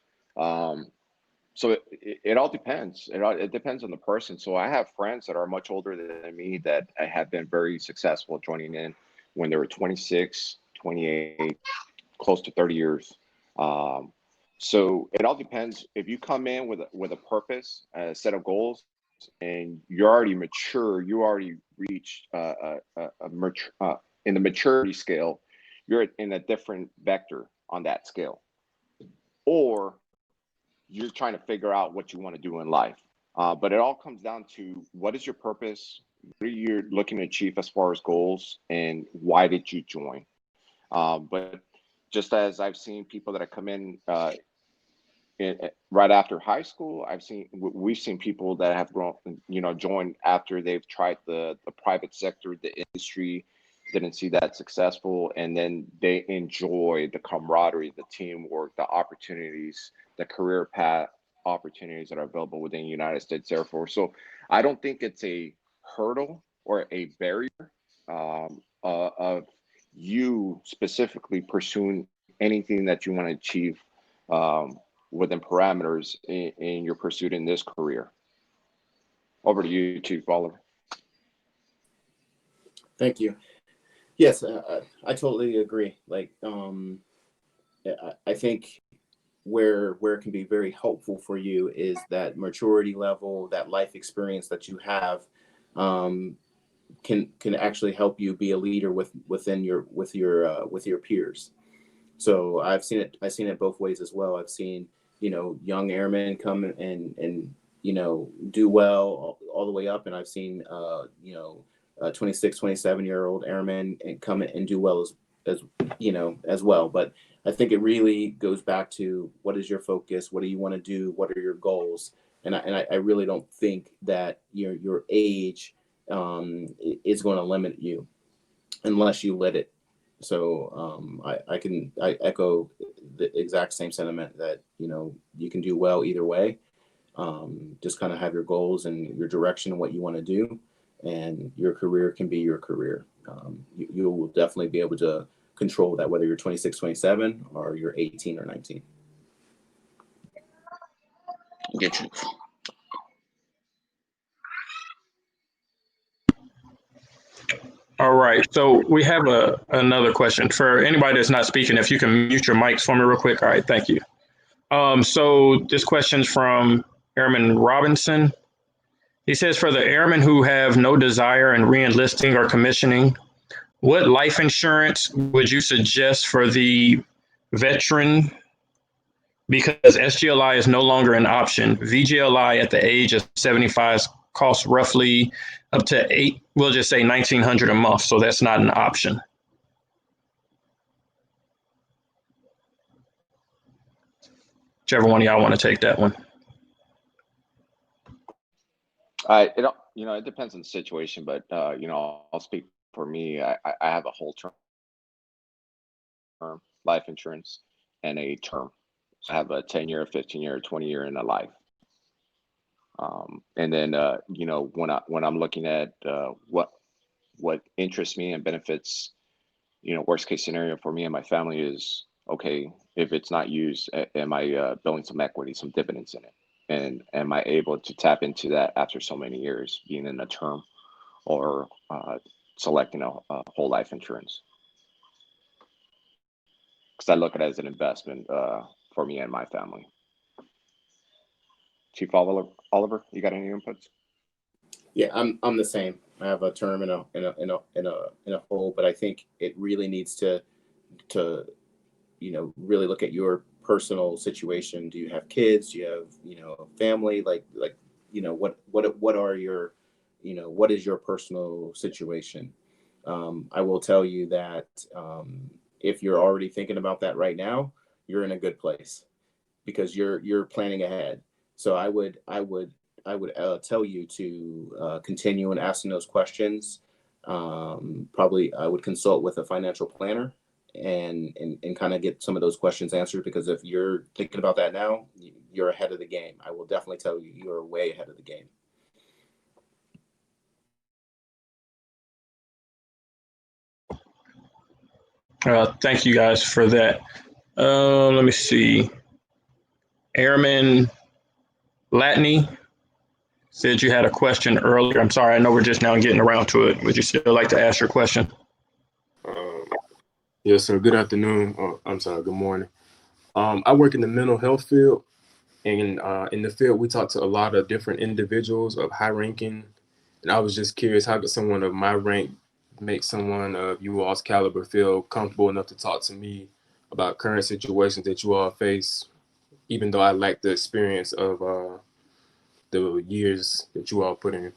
So it all depends. It depends on the person. So I have friends that are much older than me that have been very successful joining in when they were 26, 28, close to 30 years. So it all depends. If you come in with a purpose, a set of goals, and you're already mature, you already reached in the maturity scale, you're in a different vector on that scale. Or you're trying to figure out what you want to do in life. But it all comes down to, what is your purpose? What are you looking to achieve as far as goals, and why did you join? But just as I've seen people that have come in right after high school, we've seen people that have joined after they've tried the private sector, the industry, didn't see that successful, and then they enjoy the camaraderie, the teamwork, the opportunities, the career path opportunities that are available within the United States Air Force. So I don't think it's a hurdle or a barrier of you specifically pursuing anything that you want to achieve within parameters in your pursuit in this career. Over to you, Chief Oliver. Thank you. Yes, I totally agree. Like, I think where it can be very helpful for you is that maturity level, that life experience that you have, can actually help you be a leader with your peers. So I've seen it both ways as well. I've seen, young airmen come and do well all the way up, and I've seen 26, 27-year-old airmen and come and do well as well. But I think it really goes back to, what is your focus? What do you want to do? What are your goals? And I really don't think that your age is going to limit you unless you let it. So I echo the exact same sentiment that you can do well either way. Just kind of have your goals and your direction and what you want to do, and your career can be your career. You will definitely be able to control that, whether you're 26, 27, or you're 18 or 19. Get you. All right. So we have another question for anybody that's not speaking. If you can mute your mics for me real quick. All right. Thank you. So this question's from Airman Robinson. He says, for the airmen who have no desire in re-enlisting or commissioning, what life insurance would you suggest for the veteran? Because SGLI is no longer an option. VGLI at the age of 75 costs roughly up to we'll just say $1,900 a month. So that's not an option. Whichever one of y'all want to take that one. It depends on the situation, but I'll speak for me. I have a whole term life insurance and a term. So I have a 10-year, 15-year, 20-year, and a life. And then when I'm looking at what interests me and benefits, worst case scenario for me and my family is, okay, if it's not used, am I building some equity, some dividends in it? And am I able to tap into that after so many years being in a term or selecting a whole life insurance? Because I look at it as an investment for me and my family. Chief Oliver, you got any inputs? Yeah, I'm the same. I have a term in a whole, but I think it really needs to really look at your personal situation. Do you have kids? Do you have a family? What are your what is your personal situation? I will tell you that if you're already thinking about that right now, you're in a good place because you're planning ahead. So I would tell you to continue and asking those questions. Probably I would consult with a financial planner and kind of get some of those questions answered, because if you're thinking about that now, you're ahead of the game. I will definitely tell you, you're way ahead of the game. Thank you guys for that. Let me see. Airman Latney said you had a question earlier. I'm sorry, I know we're just now getting around to it. Would you still like to ask your question? Yes, sir. Good afternoon. Good morning. I work in the mental health field, and in the field, we talk to a lot of different individuals of high ranking. And I was just curious, how could someone of my rank make someone of you all's caliber feel comfortable enough to talk to me about current situations that you all face, even though I lack the experience of the years that you all put in?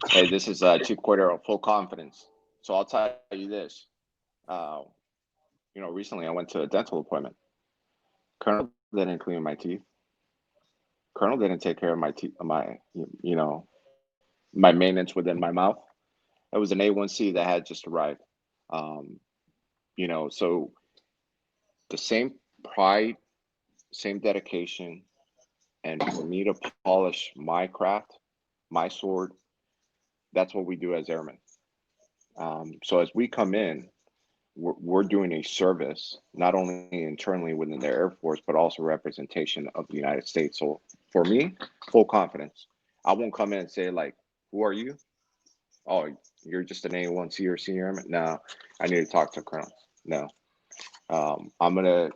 Hey, this is Chief Cordero, full confidence. So I'll tell you this. Recently I went to a dental appointment. Colonel didn't clean my teeth. Colonel didn't take care of my teeth, my maintenance within my mouth. It was an A1C that had just arrived. So the same pride, same dedication, and for me to polish my craft, my sword, that's what we do as airmen. So as we come in, we're doing a service, not only internally within the Air Force, but also representation of the United States. So for me, full confidence. I won't come in and say, like, who are you? Oh, you're just an A1C or senior airman? No, I need to talk to a colonel. No. I'm going to,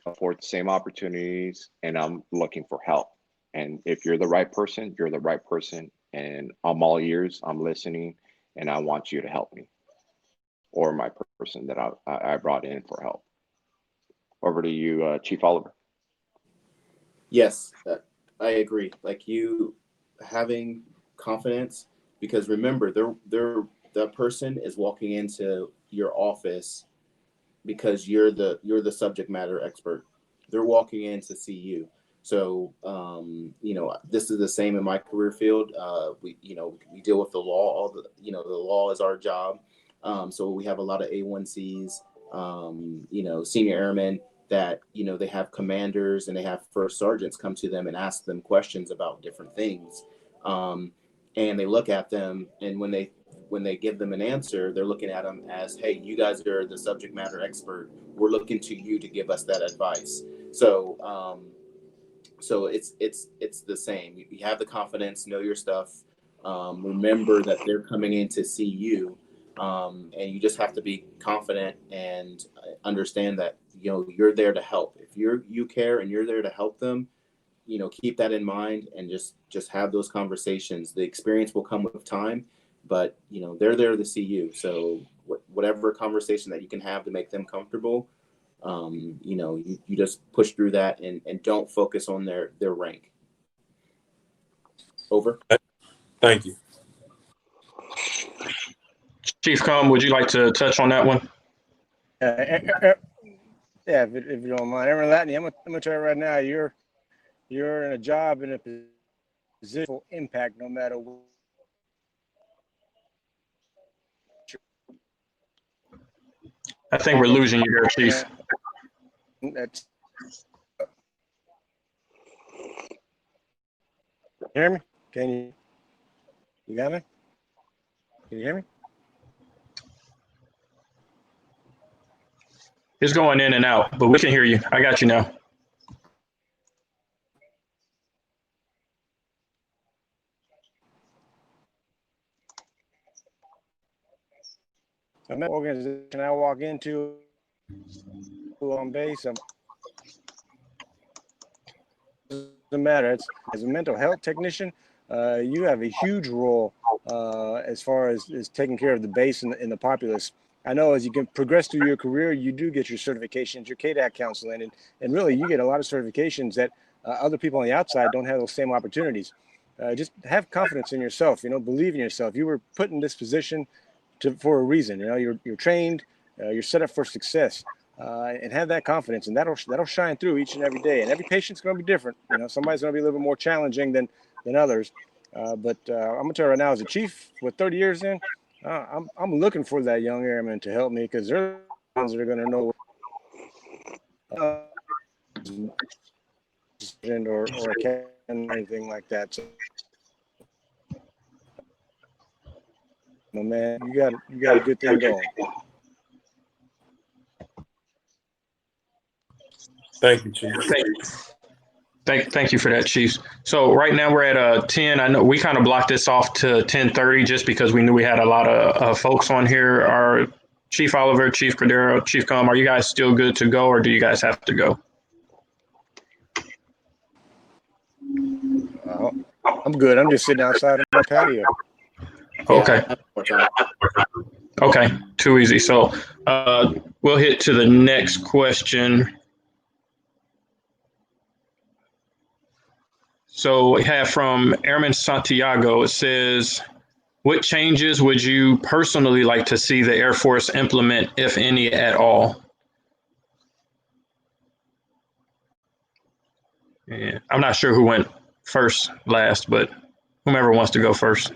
afford the same opportunities, and I'm looking for help. And if you're the right person, you're the right person. And I'm all ears, I'm listening, and I want you to help me, or my person that I brought in for help. Over to you, Chief Oliver. Yes, I agree. Like, you having confidence, because remember, that person is walking into your office because you're the subject matter expert. They're walking in to see you. So, this is the same in my career field. We deal with the law. The law is our job. So we have a lot of A1Cs, senior airmen that, they have commanders and they have first sergeants come to them and ask them questions about different things. And they look at them, and when they give them an answer, they're looking at them as, hey, you guys are the subject matter expert. We're looking to you to give us that advice. So, it's the same. You have the confidence, know your stuff. Remember that they're coming in to see you, and you just have to be confident and understand that you're there to help. If you care and you're there to help them, keep that in mind and just have those conversations. The experience will come with time, but they're there to see you. So whatever conversation that you can have to make them comfortable, you just push through that and don't focus on their rank. Over. Thank you. Chief Com, would you like to touch on that one? Yeah, if you don't mind. Aaron Latney, I'm gonna tell you right now, you're in a job in a position for impact no matter what. I think we're losing you there, Chief. That's, hear me? You got me? Can you hear me? It's going in and out, but we can hear you. I got you now. I'm an organization I walk into on base. Doesn't matter. As a mental health technician, you have a huge role as far as taking care of the base and the populace. I know as you can progress through your career, you do get your certifications, your KDAC counseling, and really you get a lot of certifications that other people on the outside don't have those same opportunities. Just have confidence in yourself, believe in yourself. You were put in this position for a reason. You're trained, you're set up for success, and have that confidence, and that'll shine through each and every day. And every patient's going to be different. Somebody's going to be a little bit more challenging than others. But I'm gonna tell you right now, as a chief with 30 years in, I'm looking for that young airman to help me, because they're the ones that are going to know or anything like that. So, man, you got a good thing going. Thank you, Chief. Thank you for that, Chief. So right now we're at 10. I know we kind of blocked this off to 10:30 just because we knew we had a lot of folks on here. Our Chief Oliver, Chief Cordero, Chief Com, are you guys still good to go, or do you guys have to go? I'm good. I'm just sitting outside on my patio. Okay. Okay, too easy. So we'll hit to the next question. So we have from Airman Santiago. It says, what changes would you personally like to see the Air Force implement, if any at all? Yeah, I'm not sure who went first, last, but whomever wants to go first.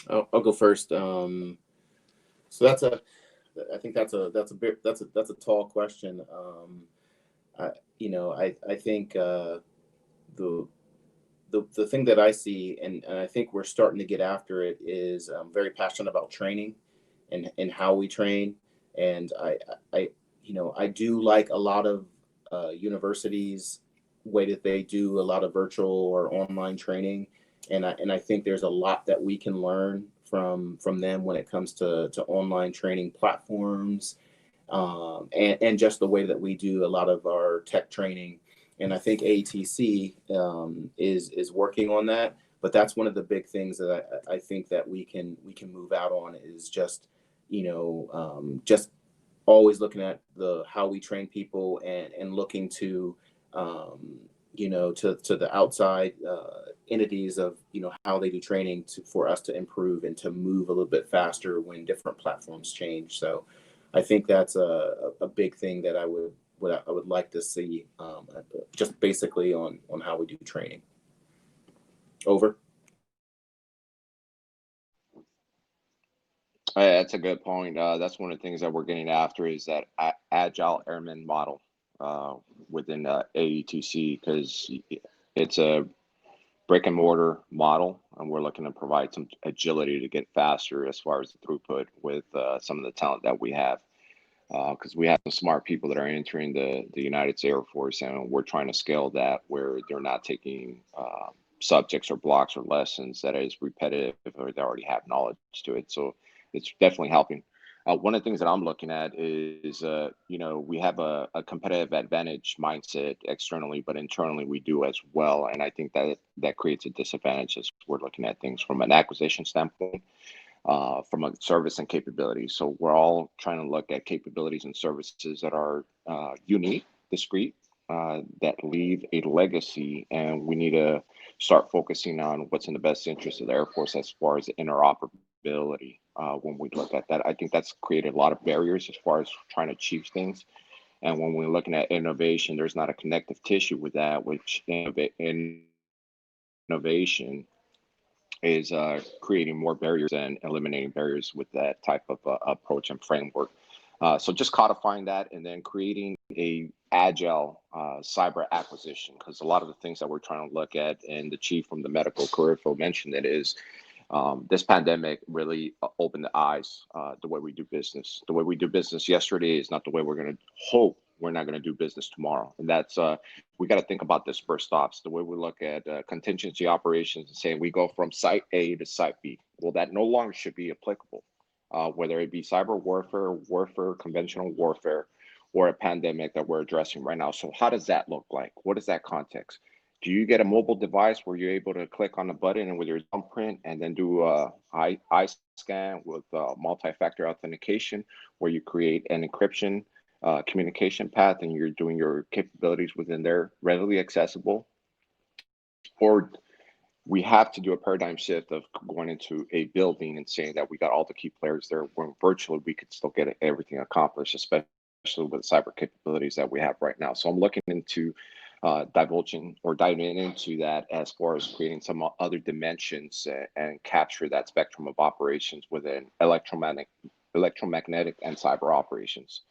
I'll go first. So I think that's a tall question. I think the thing that I see, and I think we're starting to get after it, is I'm very passionate about training and how we train. And I do like a lot of universities way that they do a lot of virtual or online training. And I think there's a lot that we can learn from them when it comes to online training platforms, and just the way that we do a lot of our tech training. And I think ATC is working on that. But that's one of the big things that I think that we can move out on, is just just always looking at how we train people and looking to to the outside entities of how they do training for us to improve and to move a little bit faster when different platforms change. So I think that's a big thing that I would like to see, just basically on how we do training. Over. That's a good point. That's one of the things that we're getting after, is that agile airman model within AETC, because it's a brick and mortar model, and we're looking to provide some agility to get faster as far as the throughput with some of the talent that we have, because we have some smart people that are entering the United States Air Force, and we're trying to scale that where they're not taking subjects or blocks or lessons that is repetitive or they already have knowledge to it. So it's definitely helping. One of the things that I'm looking at is, we have a competitive advantage mindset externally, but internally we do as well. And I think that creates a disadvantage as we're looking at things from an acquisition standpoint, from a service and capabilities. So we're all trying to look at capabilities and services that are unique, discrete, that leave a legacy, and we need to start focusing on what's in the best interest of the Air Force as far as interoperability. When we look at that, I think that's created a lot of barriers as far as trying to achieve things. And when we're looking at innovation, there's not a connective tissue with that, which innovation is creating more barriers and eliminating barriers with that type of approach and framework. So just codifying that and then creating a agile cyber acquisition, because a lot of the things that we're trying to look at, and the chief from the medical career field mentioned it, is this pandemic really opened the eyes, the way we do business. The way we do business yesterday is not the way we're going to hope we're not going to do business tomorrow. And that's, we got to think about dispersed stops, the way we look at contingency operations and saying we go from site A to site B. Well, that no longer should be applicable, whether it be cyber warfare, conventional warfare, or a pandemic that we're addressing right now. So how does that look like? What is that context? Do you get a mobile device where you're able to click on the button and with your thumbprint and then do a eye scan with multi-factor authentication, where you create an encryption communication path and you're doing your capabilities within there readily accessible? Or we have to do a paradigm shift of going into a building and saying that we got all the key players there, when virtually we could still get everything accomplished, especially with the cyber capabilities that we have right now. So I'm looking into diving into that as far as creating some other dimensions and capture that spectrum of operations within electromagnetic and cyber operations.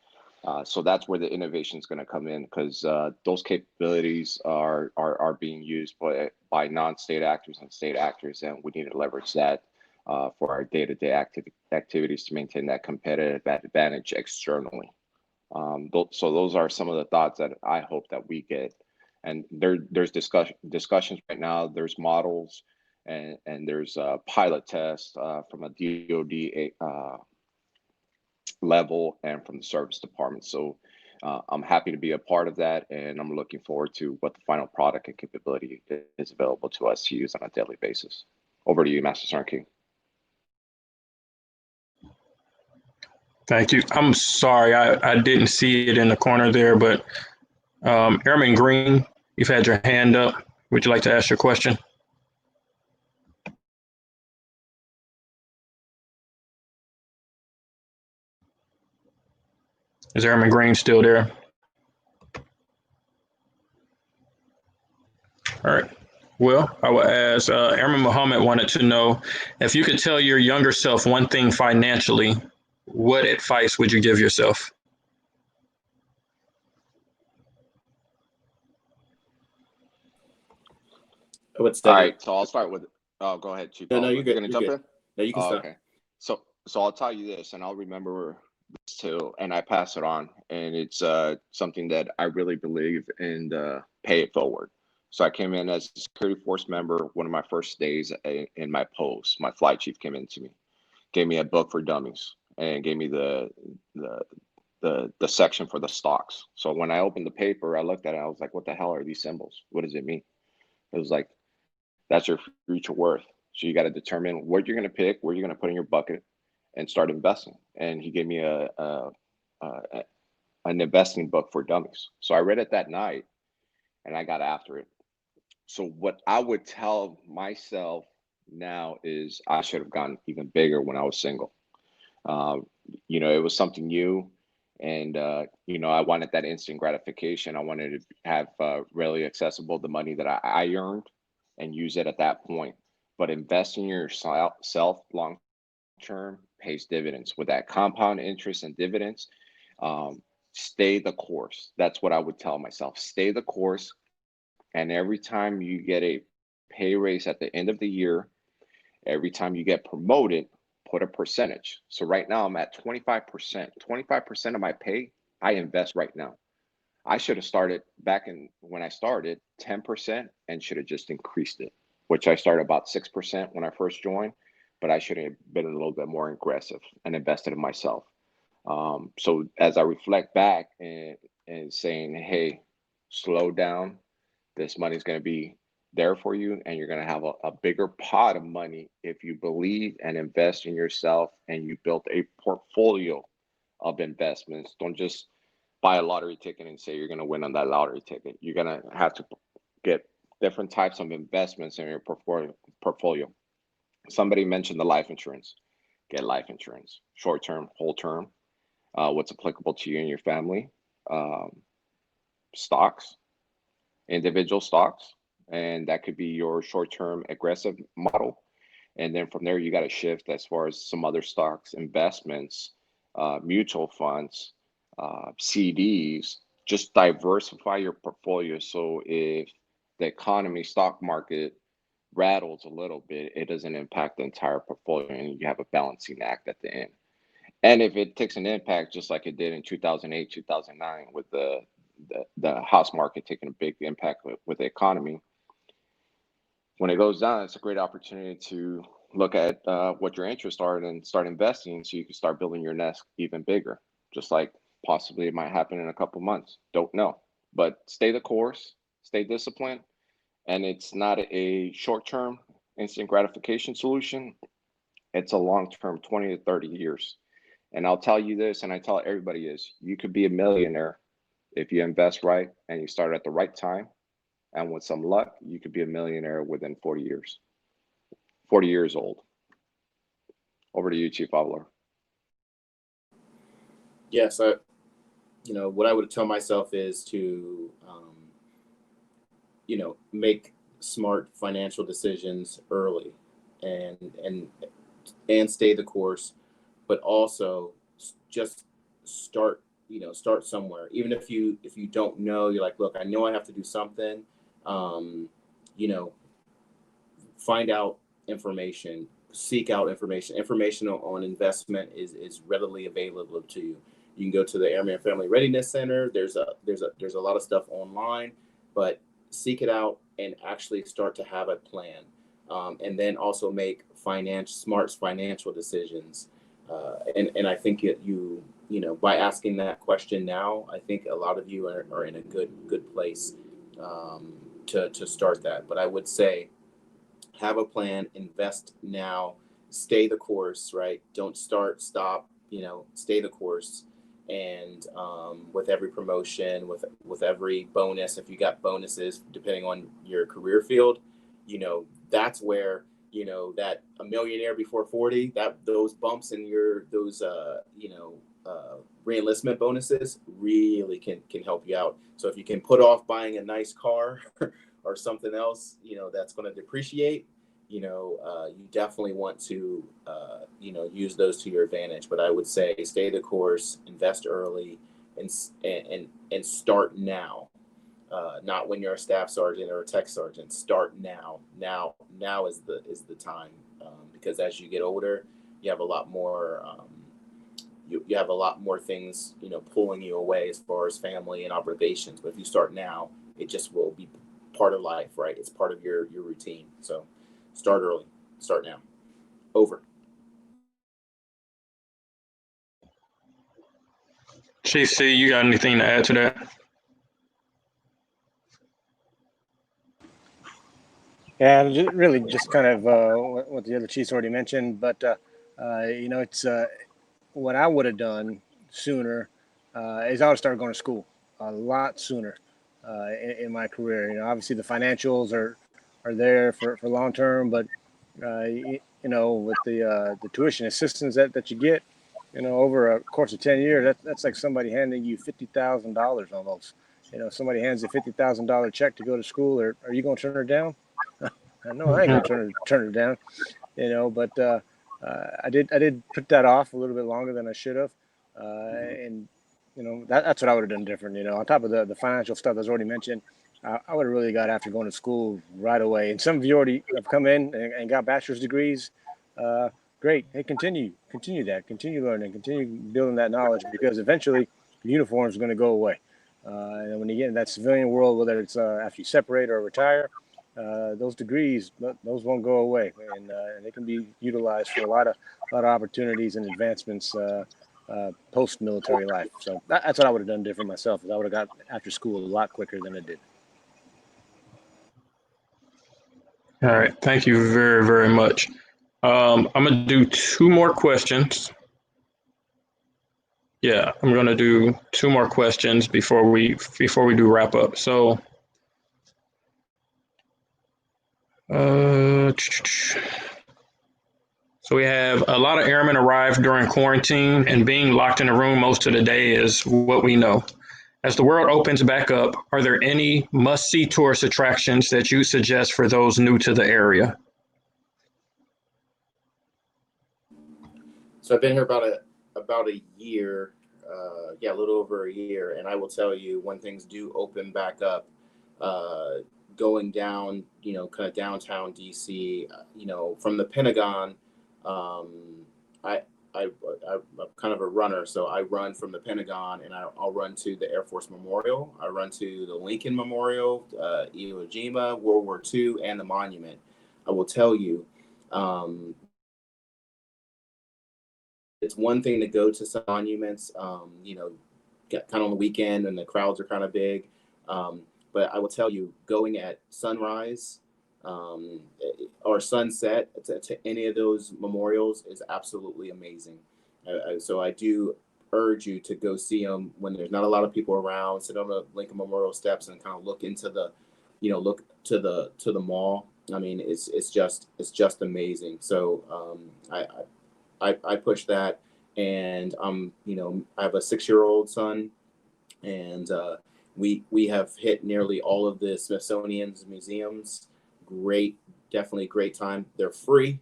So that's where the innovation is going to come in, because those capabilities are being used by non-state actors and state actors, and we need to leverage that for our day-to-day activities to maintain that competitive advantage externally. So those are some of the thoughts that I hope that we get. And there's discussions right now. There's models and there's pilot tests from a DoD level and from the service department. So I'm happy to be a part of that, and I'm looking forward to what the final product and capability is available to us to use on a daily basis. Over to you, Master Sergeant King. Thank you. I'm sorry, I didn't see it in the corner there, but Airman Green, you've had your hand up. Would you like to ask your question? Is Airman Green still there? All right. Well, I will ask, Airman Muhammad wanted to know if you could tell your younger self one thing financially, what advice would you give yourself? I would All study. right, so I'll start with. Oh, go ahead, Chief. No, you're good. You're gonna jump in? No, you can start. Okay. So I'll tell you this, and I'll remember this too, and I pass it on, and it's something that I really believe in. Pay it forward. So I came in as a security force member. One of my first days in my post, my flight chief came in to me, gave me a book for dummies, and gave me the section for the stocks. So when I opened the paper, I looked at it. I was like, "What the hell are these symbols? What does it mean?" It was like, that's your future worth. So you got to determine what you're going to pick, where you're going to put in your bucket, and start investing. And he gave me an investing book for dummies. So I read it that night, and I got after it. So what I would tell myself now is I should have gone even bigger when I was single. It was something new, and I wanted that instant gratification. I wanted to have readily accessible the money that I earned, and use it at that point. But investing in yourself long term pays dividends. With that compound interest and dividends, stay the course. That's what I would tell myself. Stay the course. And every time you get a pay raise at the end of the year, every time you get promoted, put a percentage. So right now I'm at 25%. 25% of my pay, I invest right now. I should have started back when I started 10% and should have just increased it. which I started about 6% when I first joined, but I should have been a little bit more aggressive and invested in myself. So as I reflect back and saying, hey, slow down, this money's going to be there for you, and you're going to have a bigger pot of money if you believe and invest in yourself and you built a portfolio of investments. Don't just buy a lottery ticket and say you're going to win on that lottery ticket. You're going to have to get different types of investments in your portfolio. Somebody mentioned the life insurance. Get life insurance, short term, whole term, what's applicable to you and your family. Stocks, individual stocks, and that could be your short-term aggressive model. And then from there, you got to shift as far as some other stocks, investments, mutual funds, CDs. Just diversify your portfolio, so if the economy, stock market rattles a little bit, it doesn't impact the entire portfolio, and you have a balancing act at the end. And if it takes an impact, just like it did in 2008, 2009, with the house market taking a big impact with the economy, when it goes down, it's a great opportunity to look at what your interests are and start investing, so you can start building your nest even bigger. Just like possibly it might happen in a couple months. Don't know, but stay the course, stay disciplined, and it's not a short-term instant gratification solution. It's a long-term, 20 to 30 years. And I'll tell you this, and I tell everybody is, you could be a millionaire if you invest right and you start at the right time. And with some luck, you could be a millionaire within 40 years. 40 years old. Over to you, Chief Avlar. Yes, what I would tell myself is to, make smart financial decisions early, and stay the course, but also just start somewhere. Even if you don't know, you're like, look, I know I have to do something. Find out information, seek out information. Information on investment is readily available to you. You can go to the Airman Family Readiness Center. There's a lot of stuff online, but seek it out and actually start to have a plan, and then also make smart financial decisions. And I think you by asking that question now, I think a lot of you are in a good place to start that. But I would say, have a plan, invest now, stay the course, right? Don't stop, stay the course. And with every promotion, with every bonus, if you got bonuses, depending on your career field, that's where, that a millionaire before 40, that those bumps in those reenlistment bonuses really can help you out. So if you can put off buying a nice car or something else, that's going to depreciate, you definitely want to, use those to your advantage. But I would say stay the course, invest early, and start now. Not when you're a staff sergeant or a tech sergeant. Start now. Now is the time, because as you get older, you have a lot more. You have a lot more things, pulling you away as far as family and obligations. But if you start now, it just will be part of life, right? It's part of your routine. So start early. Start now. Over. Chief C, you got anything to add to that? Yeah, really just kind of what the other chiefs already mentioned, but it's what I would have done sooner is I would have started going to school a lot sooner in my career. Obviously the financials are there for long term, but with the tuition assistance that you get, over a course of 10 years, that's like somebody handing you $50,000 almost. Somebody hands a $50,000 check to go to school, are you going to turn it down? I know I ain't gonna turn it down, but I did put that off a little bit longer than I should have, and that's what I would have done different. On top of the financial stuff that's already mentioned, I would have really got after going to school right away. And some of you already have come in and got bachelor's degrees. Great, hey, continue that, continue learning, continue building that knowledge, because eventually the uniform is going to go away. And when you get in that civilian world, whether it's after you separate or retire, those degrees, those won't go away, and they can be utilized for a lot of opportunities and advancements post-military life. So that's what I would have done different myself. Is I would have got after school a lot quicker than I did. All right. Thank you very, very much. I'm gonna do two more questions. Yeah, I'm gonna do two more questions before we do wrap up. So, so we have a lot of airmen arrived during quarantine, and being locked in a room most of the day is what we know. As the world opens back up, are there any must-see tourist attractions that you suggest for those new to the area? So I've been here about a year, a little over a year, and I will tell you when things do open back up, going down, kind of downtown DC, from the Pentagon. I'm kind of a runner, so I run from the Pentagon, and I'll run to the Air Force Memorial. I run to the Lincoln Memorial, Iwo Jima, World War II, and the Monument. I will tell you, it's one thing to go to some monuments, get kind of on the weekend and the crowds are kind of big. But I will tell you, going at sunrise or sunset to any of those memorials is absolutely amazing. So I do urge you to go see them when there's not a lot of people around. Sit on the Lincoln Memorial steps and kind of look into the, look to the mall. I mean, it's just amazing. So I push that, and I have a 6-year-old son, and we have hit nearly all of the Smithsonian's museums. Definitely great time. They're free,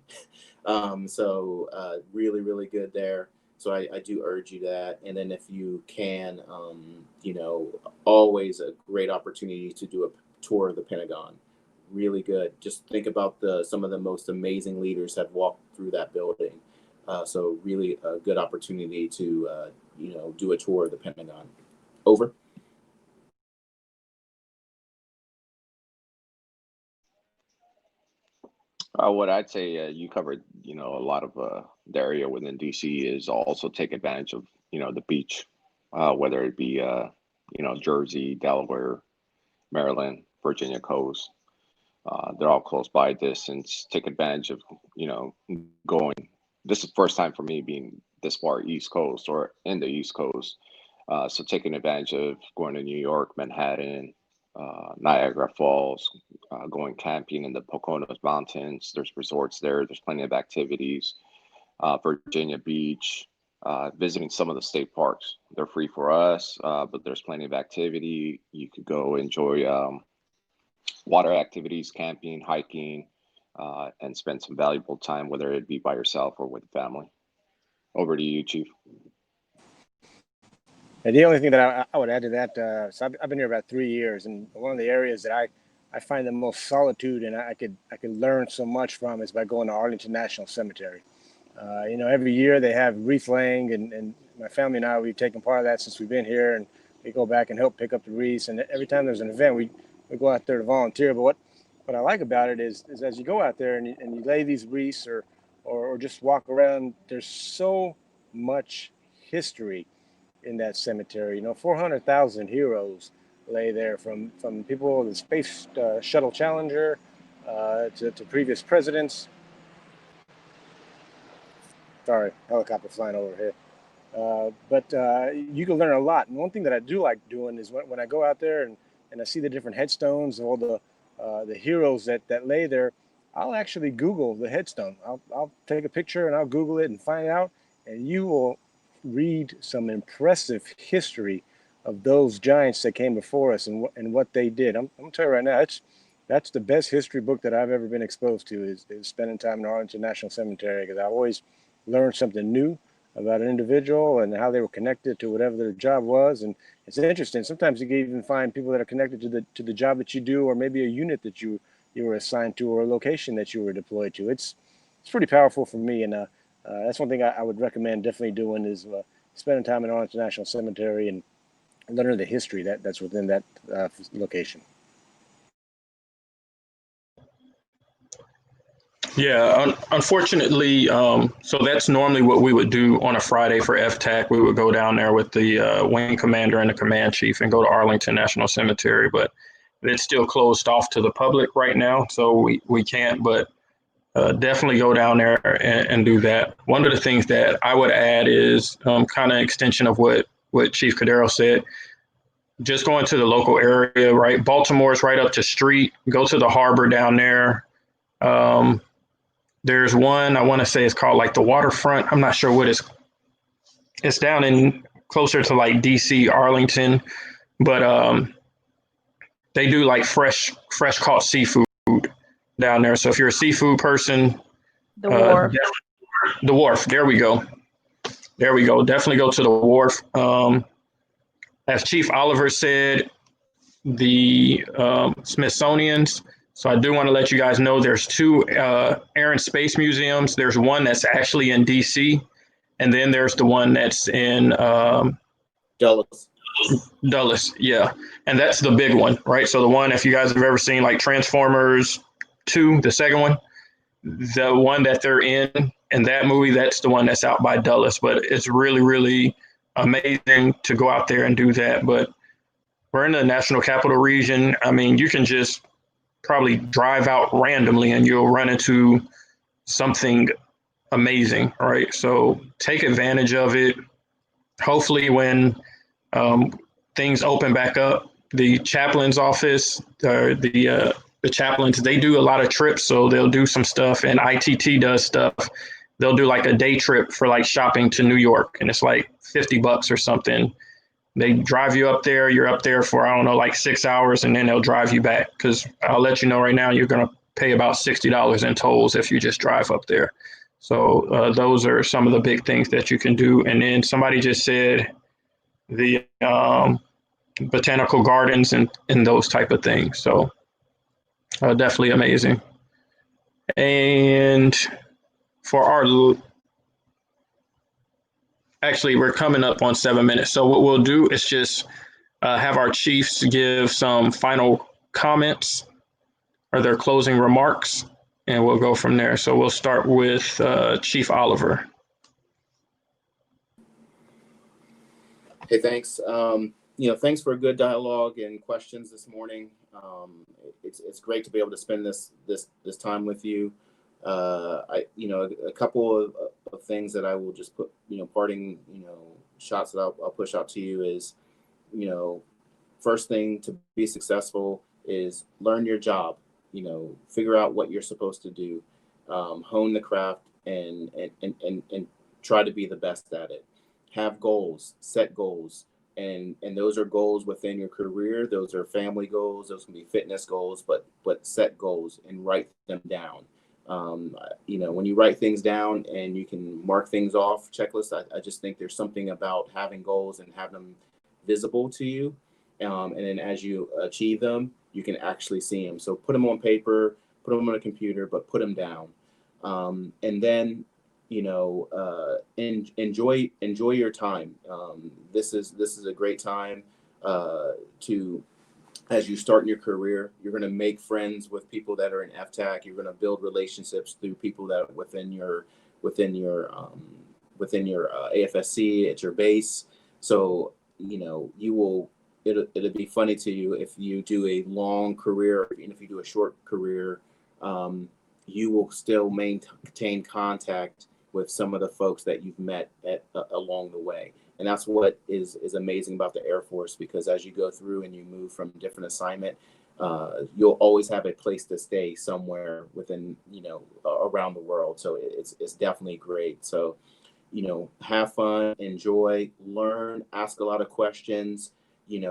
so really, really good there. So I do urge you that. And then if you can, always a great opportunity to do a tour of the Pentagon. Really good. Just think about some of the most amazing leaders have walked through that building. So really a good opportunity to, do a tour of the Pentagon. Over. What I'd say, you covered, a lot of the area within DC is also take advantage of, the beach, whether it be, Jersey, Delaware, Maryland, Virginia coast. They're all close by distance. Take advantage of, going. This is the first time for me being this far East Coast or in the East Coast. So taking advantage of going to New York, Manhattan, Niagara Falls, going camping in the Poconos Mountains. There's resorts there. There's plenty of activities. Virginia Beach, visiting some of the state parks. They're free for us, but there's plenty of activity. You could go enjoy water activities, camping, hiking, and spend some valuable time, whether it be by yourself or with family. Over to you, Chief. And the only thing that I would add to that, so I've been here about 3 years, and one of the areas that I find the most solitude and I could learn so much from is by going to Arlington National Cemetery. Every year they have wreath laying, and my family and I, we've taken part of that since we've been here, and we go back and help pick up the wreaths. And every time there's an event, we go out there to volunteer. But what I like about it is as you go out there and you lay these wreaths or just walk around, there's so much history in that cemetery. 400,000 heroes lay there, from people, the Space Shuttle Challenger, to previous presidents. Sorry, helicopter flying overhead. But you can learn a lot. And one thing that I do like doing is when I go out there and I see the different headstones of all the heroes that lay there, I'll actually Google the headstone. I'll take a picture and I'll Google it and find out, and you will read some impressive history of those giants that came before us and what they did. I'm gonna tell you right now, that's the best history book that I've ever been exposed to is spending time in Arlington National Cemetery, because I always learned something new about an individual and how they were connected to whatever their job was. And it's interesting. Sometimes you can even find people that are connected to the job that you do, or maybe a unit that you were assigned to, or a location that you were deployed to. It's pretty powerful for me, and that's one thing I would recommend definitely doing is spending time in Arlington National Cemetery and learning the history that's within that location. Yeah, unfortunately, so that's normally what we would do on a Friday for FTAC. We would go down there with the wing commander and the command chief and go to Arlington National Cemetery, but it's still closed off to the public right now, so we can't, but definitely go down there and do that. One of the things that I would add is kind of extension of what Chief Cordero said. Just going to the local area, right? Baltimore's right up the street. Go to the harbor down there. There's one, I want to say it's called like the Waterfront. I'm not sure what it's down in closer to like DC, Arlington, but they do like fresh caught seafood down there. So if you're a seafood person, The wharf. the wharf, there we go. Definitely go to the wharf. As Chief Oliver said, the Smithsonian's. So I do want to let you guys know there's two Air and Space Museums. There's one that's actually in DC, and then there's the one that's in Dulles, yeah. And that's the big one, right? So the one, if you guys have ever seen like Transformers 2, the second one, the one that they're in that movie, that's the one that's out by Dulles. But it's really, really amazing to go out there and do that. But we're in the National Capital Region. I mean, you can just probably drive out randomly and you'll run into something amazing, right? So take advantage of it. Hopefully when things open back up, the chaplain's office, the chaplains, they do a lot of trips, so they'll do some stuff, and ITT does stuff. They'll do like a day trip for like shopping to New York, and it's like $50 or something. They drive you up there. You're up there for, I don't know, like 6 hours, and then they'll drive you back. Because I'll let you know right now, you're going to pay about $60 in tolls if you just drive up there. So those are some of the big things that you can do. And then somebody just said the botanical gardens and those type of things. So definitely amazing. And for our actually, we're coming up on 7 minutes. So what we'll do is just have our chiefs give some final comments or their closing remarks, and we'll go from there. So we'll start with Chief Oliver. Hey, thanks. Thanks for a good dialogue and questions this morning. It's great to be able to spend this time with you. A couple of things that I will just put, parting, shots that I'll push out to you is, first thing to be successful is learn your job, figure out what you're supposed to do, hone the craft and try to be the best at it. Have goals, set goals. And those are goals within your career. Those are family goals. Those can be fitness goals, but set goals and write them down. When you write things down and you can mark things off checklists, I just think there's something about having goals and having them visible to you. And then as you achieve them, you can actually see them. So put them on paper, put them on a computer, but put them down. And then, enjoy your time. This is a great time to, as you start in your career, you're going to make friends with people that are in FTAC. You're going to build relationships through people that are within your AFSC at your base. So it'll be funny to you if you do a long career, even if you do a short career, you will still maintain contact with some of the folks that you've met along the way. And that's what is amazing about the Air Force, because as you go through and you move from different assignment, you'll always have a place to stay somewhere within, around the world. So it's definitely great. So, have fun, enjoy, learn, ask a lot of questions. You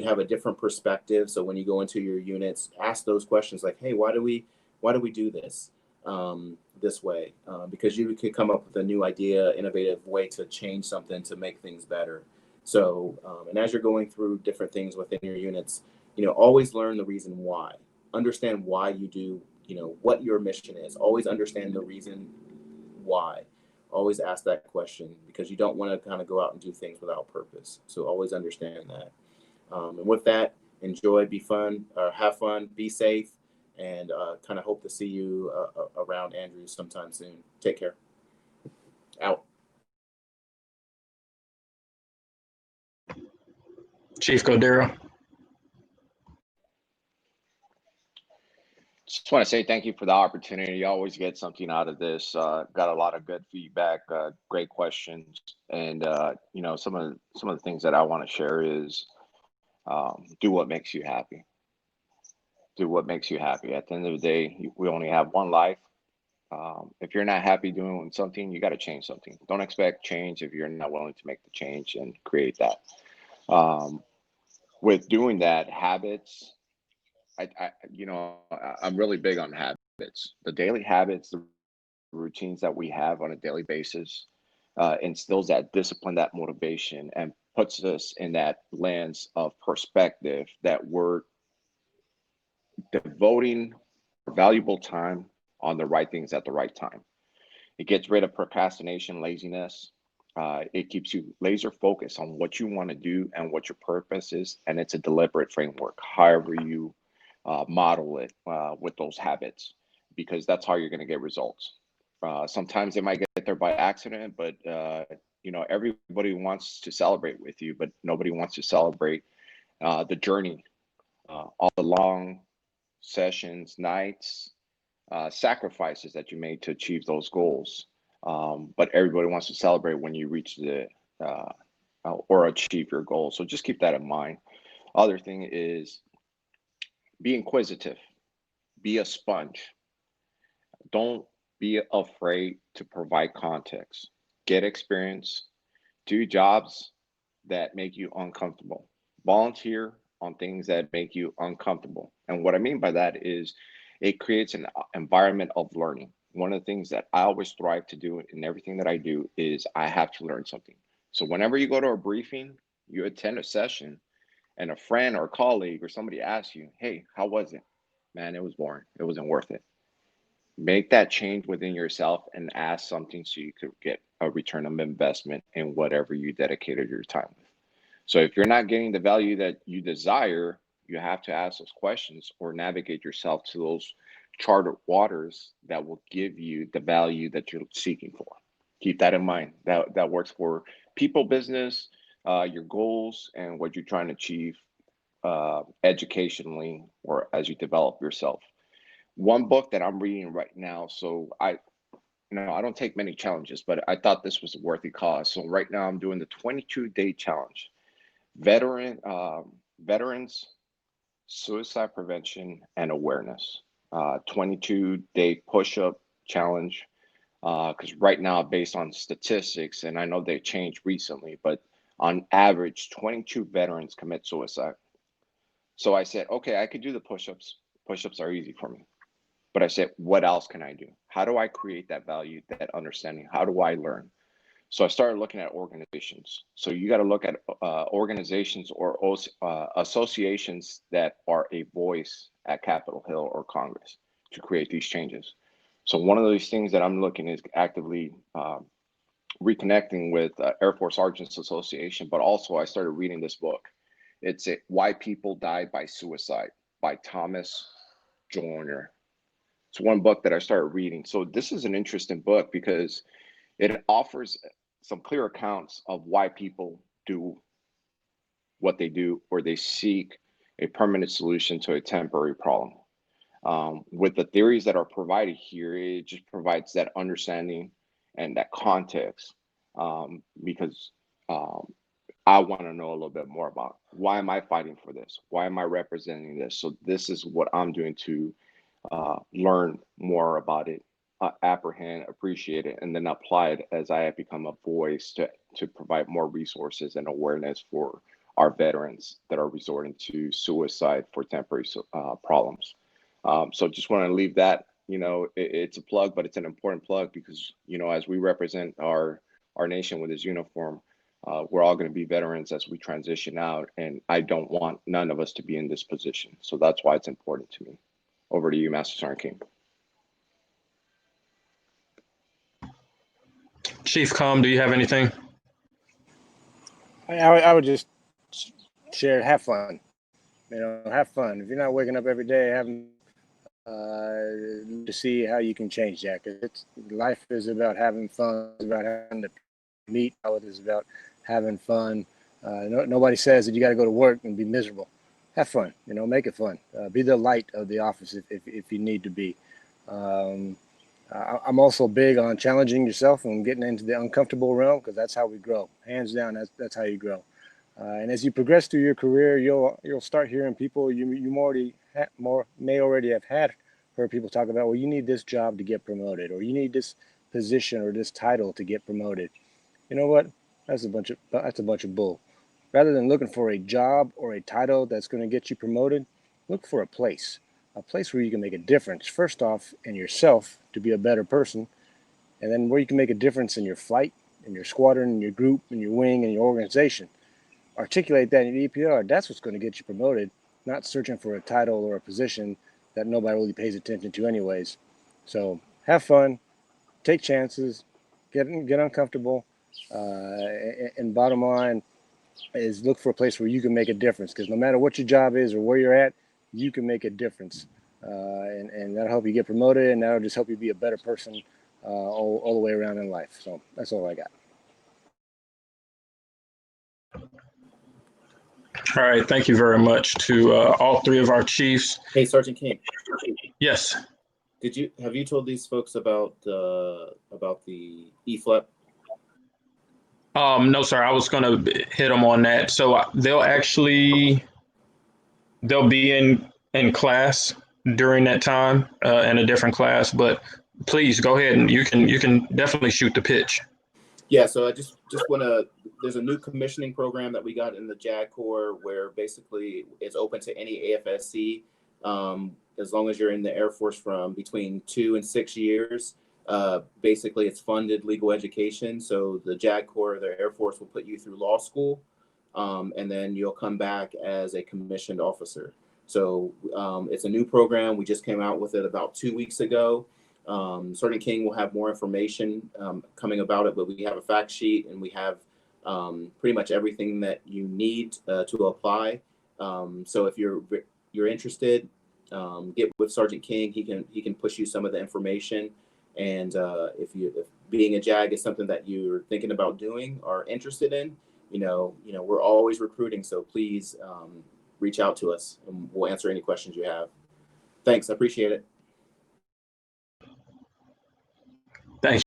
have a different perspective. So when you go into your units, ask those questions like, hey, why do we do this this way? Because you could come up with a new idea, innovative way to change something to make things better. So, and as you're going through different things within your units, always learn the reason why. Understand why you do, what your mission is. Always understand the reason why. Always ask that question, because you don't want to kind of go out and do things without purpose. So always understand that. And with that, enjoy, have fun, be safe, and kind of hope to see you around Andrews sometime soon. Take care. Out. Chief CORDERO. Just want to say thank you for the opportunity. You always get something out of this. Got a lot of good feedback, great questions, and you know, some of the things that I want to share is do what makes you happy. Do what makes you happy. At the end of the day, we only have one life. If you're not happy doing something, you got to change something. Don't expect change if you're not willing to make the change and create that. With doing that, habits. I'm really big on habits. The daily habits, the routines that we have on a daily basis, instills that discipline, that motivation, and puts us in that lens of perspective that we're devoting valuable time on the right things at the right time. It gets rid of procrastination, laziness. It keeps you laser focused on what you want to do and what your purpose is, and it's a deliberate framework. However you model it with those habits, because that's how you're going to get results. Sometimes they might get there by accident, but you know, everybody wants to celebrate with you, but nobody wants to celebrate the journey, all the long sessions, nights, sacrifices that you made to achieve those goals. But everybody wants to celebrate when you reach the or achieve your goal. So just keep that in mind. Other thing is, be inquisitive, be a sponge. Don't be afraid to provide context. Get experience, do jobs that make you uncomfortable. Volunteer on things that make you uncomfortable. And what I mean by that is it creates an environment of learning. One of the things that I always strive to do in everything that I do is I have to learn something. So whenever you go to a briefing, you attend a session, and a friend or a colleague or somebody asks you, hey, how was it? Man, it was boring. It wasn't worth it. Make that change within yourself and ask something so you could get a return of investment in whatever you dedicated your time with. So if you're not getting the value that you desire, you have to ask those questions or navigate yourself to those charted waters that will give you the value that you're seeking for. Keep that in mind. That works for people, business, your goals, and what you're trying to achieve educationally or as you develop yourself. One book that I'm reading right now, so I don't take many challenges, but I thought this was a worthy cause. So right now I'm doing the 22-day challenge, veterans, suicide prevention and awareness, 22-day push-up challenge. Because right now, based on statistics, and I know they changed recently, but on average, 22 veterans commit suicide. So I said, okay, I could do the push-ups. Push-ups are easy for me. But I said, what else can I do? How do I create that value, that understanding? How do I learn? So I started looking at organizations. So you got to look at organizations or associations that are a voice at Capitol Hill or Congress to create these changes. So one of these things that I'm looking is actively reconnecting with Air Force Sergeants Association, but also I started reading this book. It's Why People Die by Suicide by Thomas Joyner. It's one book that I started reading. So this is an interesting book because it offers some clear accounts of why people do what they do, or they seek a permanent solution to a temporary problem. With the theories that are provided here, it just provides that understanding and that context, because I want to know a little bit more about why am I fighting for this? Why am I representing this? So this is what I'm doing to learn more about it, apprehend, appreciate it, and then apply it as I have become a voice to provide more resources and awareness for our veterans that are resorting to suicide for temporary problems. So just want to leave that, it's a plug, but it's an important plug because, as we represent our nation with this uniform, we're all going to be veterans as we transition out. And I don't want none of us to be in this position. So that's why it's important to me. Over to you, Master Sergeant King. Chief Com, do you have anything? I would just share, have fun. Have fun. If you're not waking up every day having to see how you can change that. 'Cause life is about having fun, it's about having to meet. It's about having fun. Nobody says that you got to go to work and be miserable. Have fun, make it fun. Be the light of the office if you need to be. I'm also big on challenging yourself and getting into the uncomfortable realm, because that's how we grow. Hands down, that's how you grow. And as you progress through your career, you'll start hearing people you may already have heard people talk about. Well, you need this job to get promoted, or you need this position or this title to get promoted. You know what? That's a bunch of bull. Rather than looking for a job or a title that's going to get you promoted, look for a place where you can make a difference. First off, in yourself to be a better person, and then where you can make a difference in your flight, in your squadron, in your group, in your wing, in your organization. Articulate that in your EPR. That's what's going to get you promoted, not searching for a title or a position that nobody really pays attention to anyways. So have fun, take chances, get uncomfortable, and bottom line is look for a place where you can make a difference, because no matter what your job is or where you're at, you can make a difference, and that'll help you get promoted, and that'll just help you be a better person all the way around in life. So that's all I got. All right, thank you very much to all three of our chiefs. Hey, Sergeant King. Yes. Have you told these folks about the E-flip? No, sir. I was going to hit them on that. So they'll be in class during that time, in a different class. But please go ahead and you can definitely shoot the pitch. Yeah. So I just want to. There's a new commissioning program that we got in the JAG Corps where basically it's open to any AFSC, as long as you're in the Air Force from between 2 and 6 years. Basically, it's funded legal education. So the JAG Corps, the Air Force, will put you through law school, and then you'll come back as a commissioned officer. So it's a new program. We just came out with it about 2 weeks ago. Sergeant King will have more information coming about it, but we have a fact sheet and we have pretty much everything that you need to apply. So if you're interested, get with Sergeant King. He can push you some of the information. And if being a JAG is something that you're thinking about doing or interested in, we're always recruiting. So please reach out to us and we'll answer any questions you have. Thanks. I appreciate it. Thanks.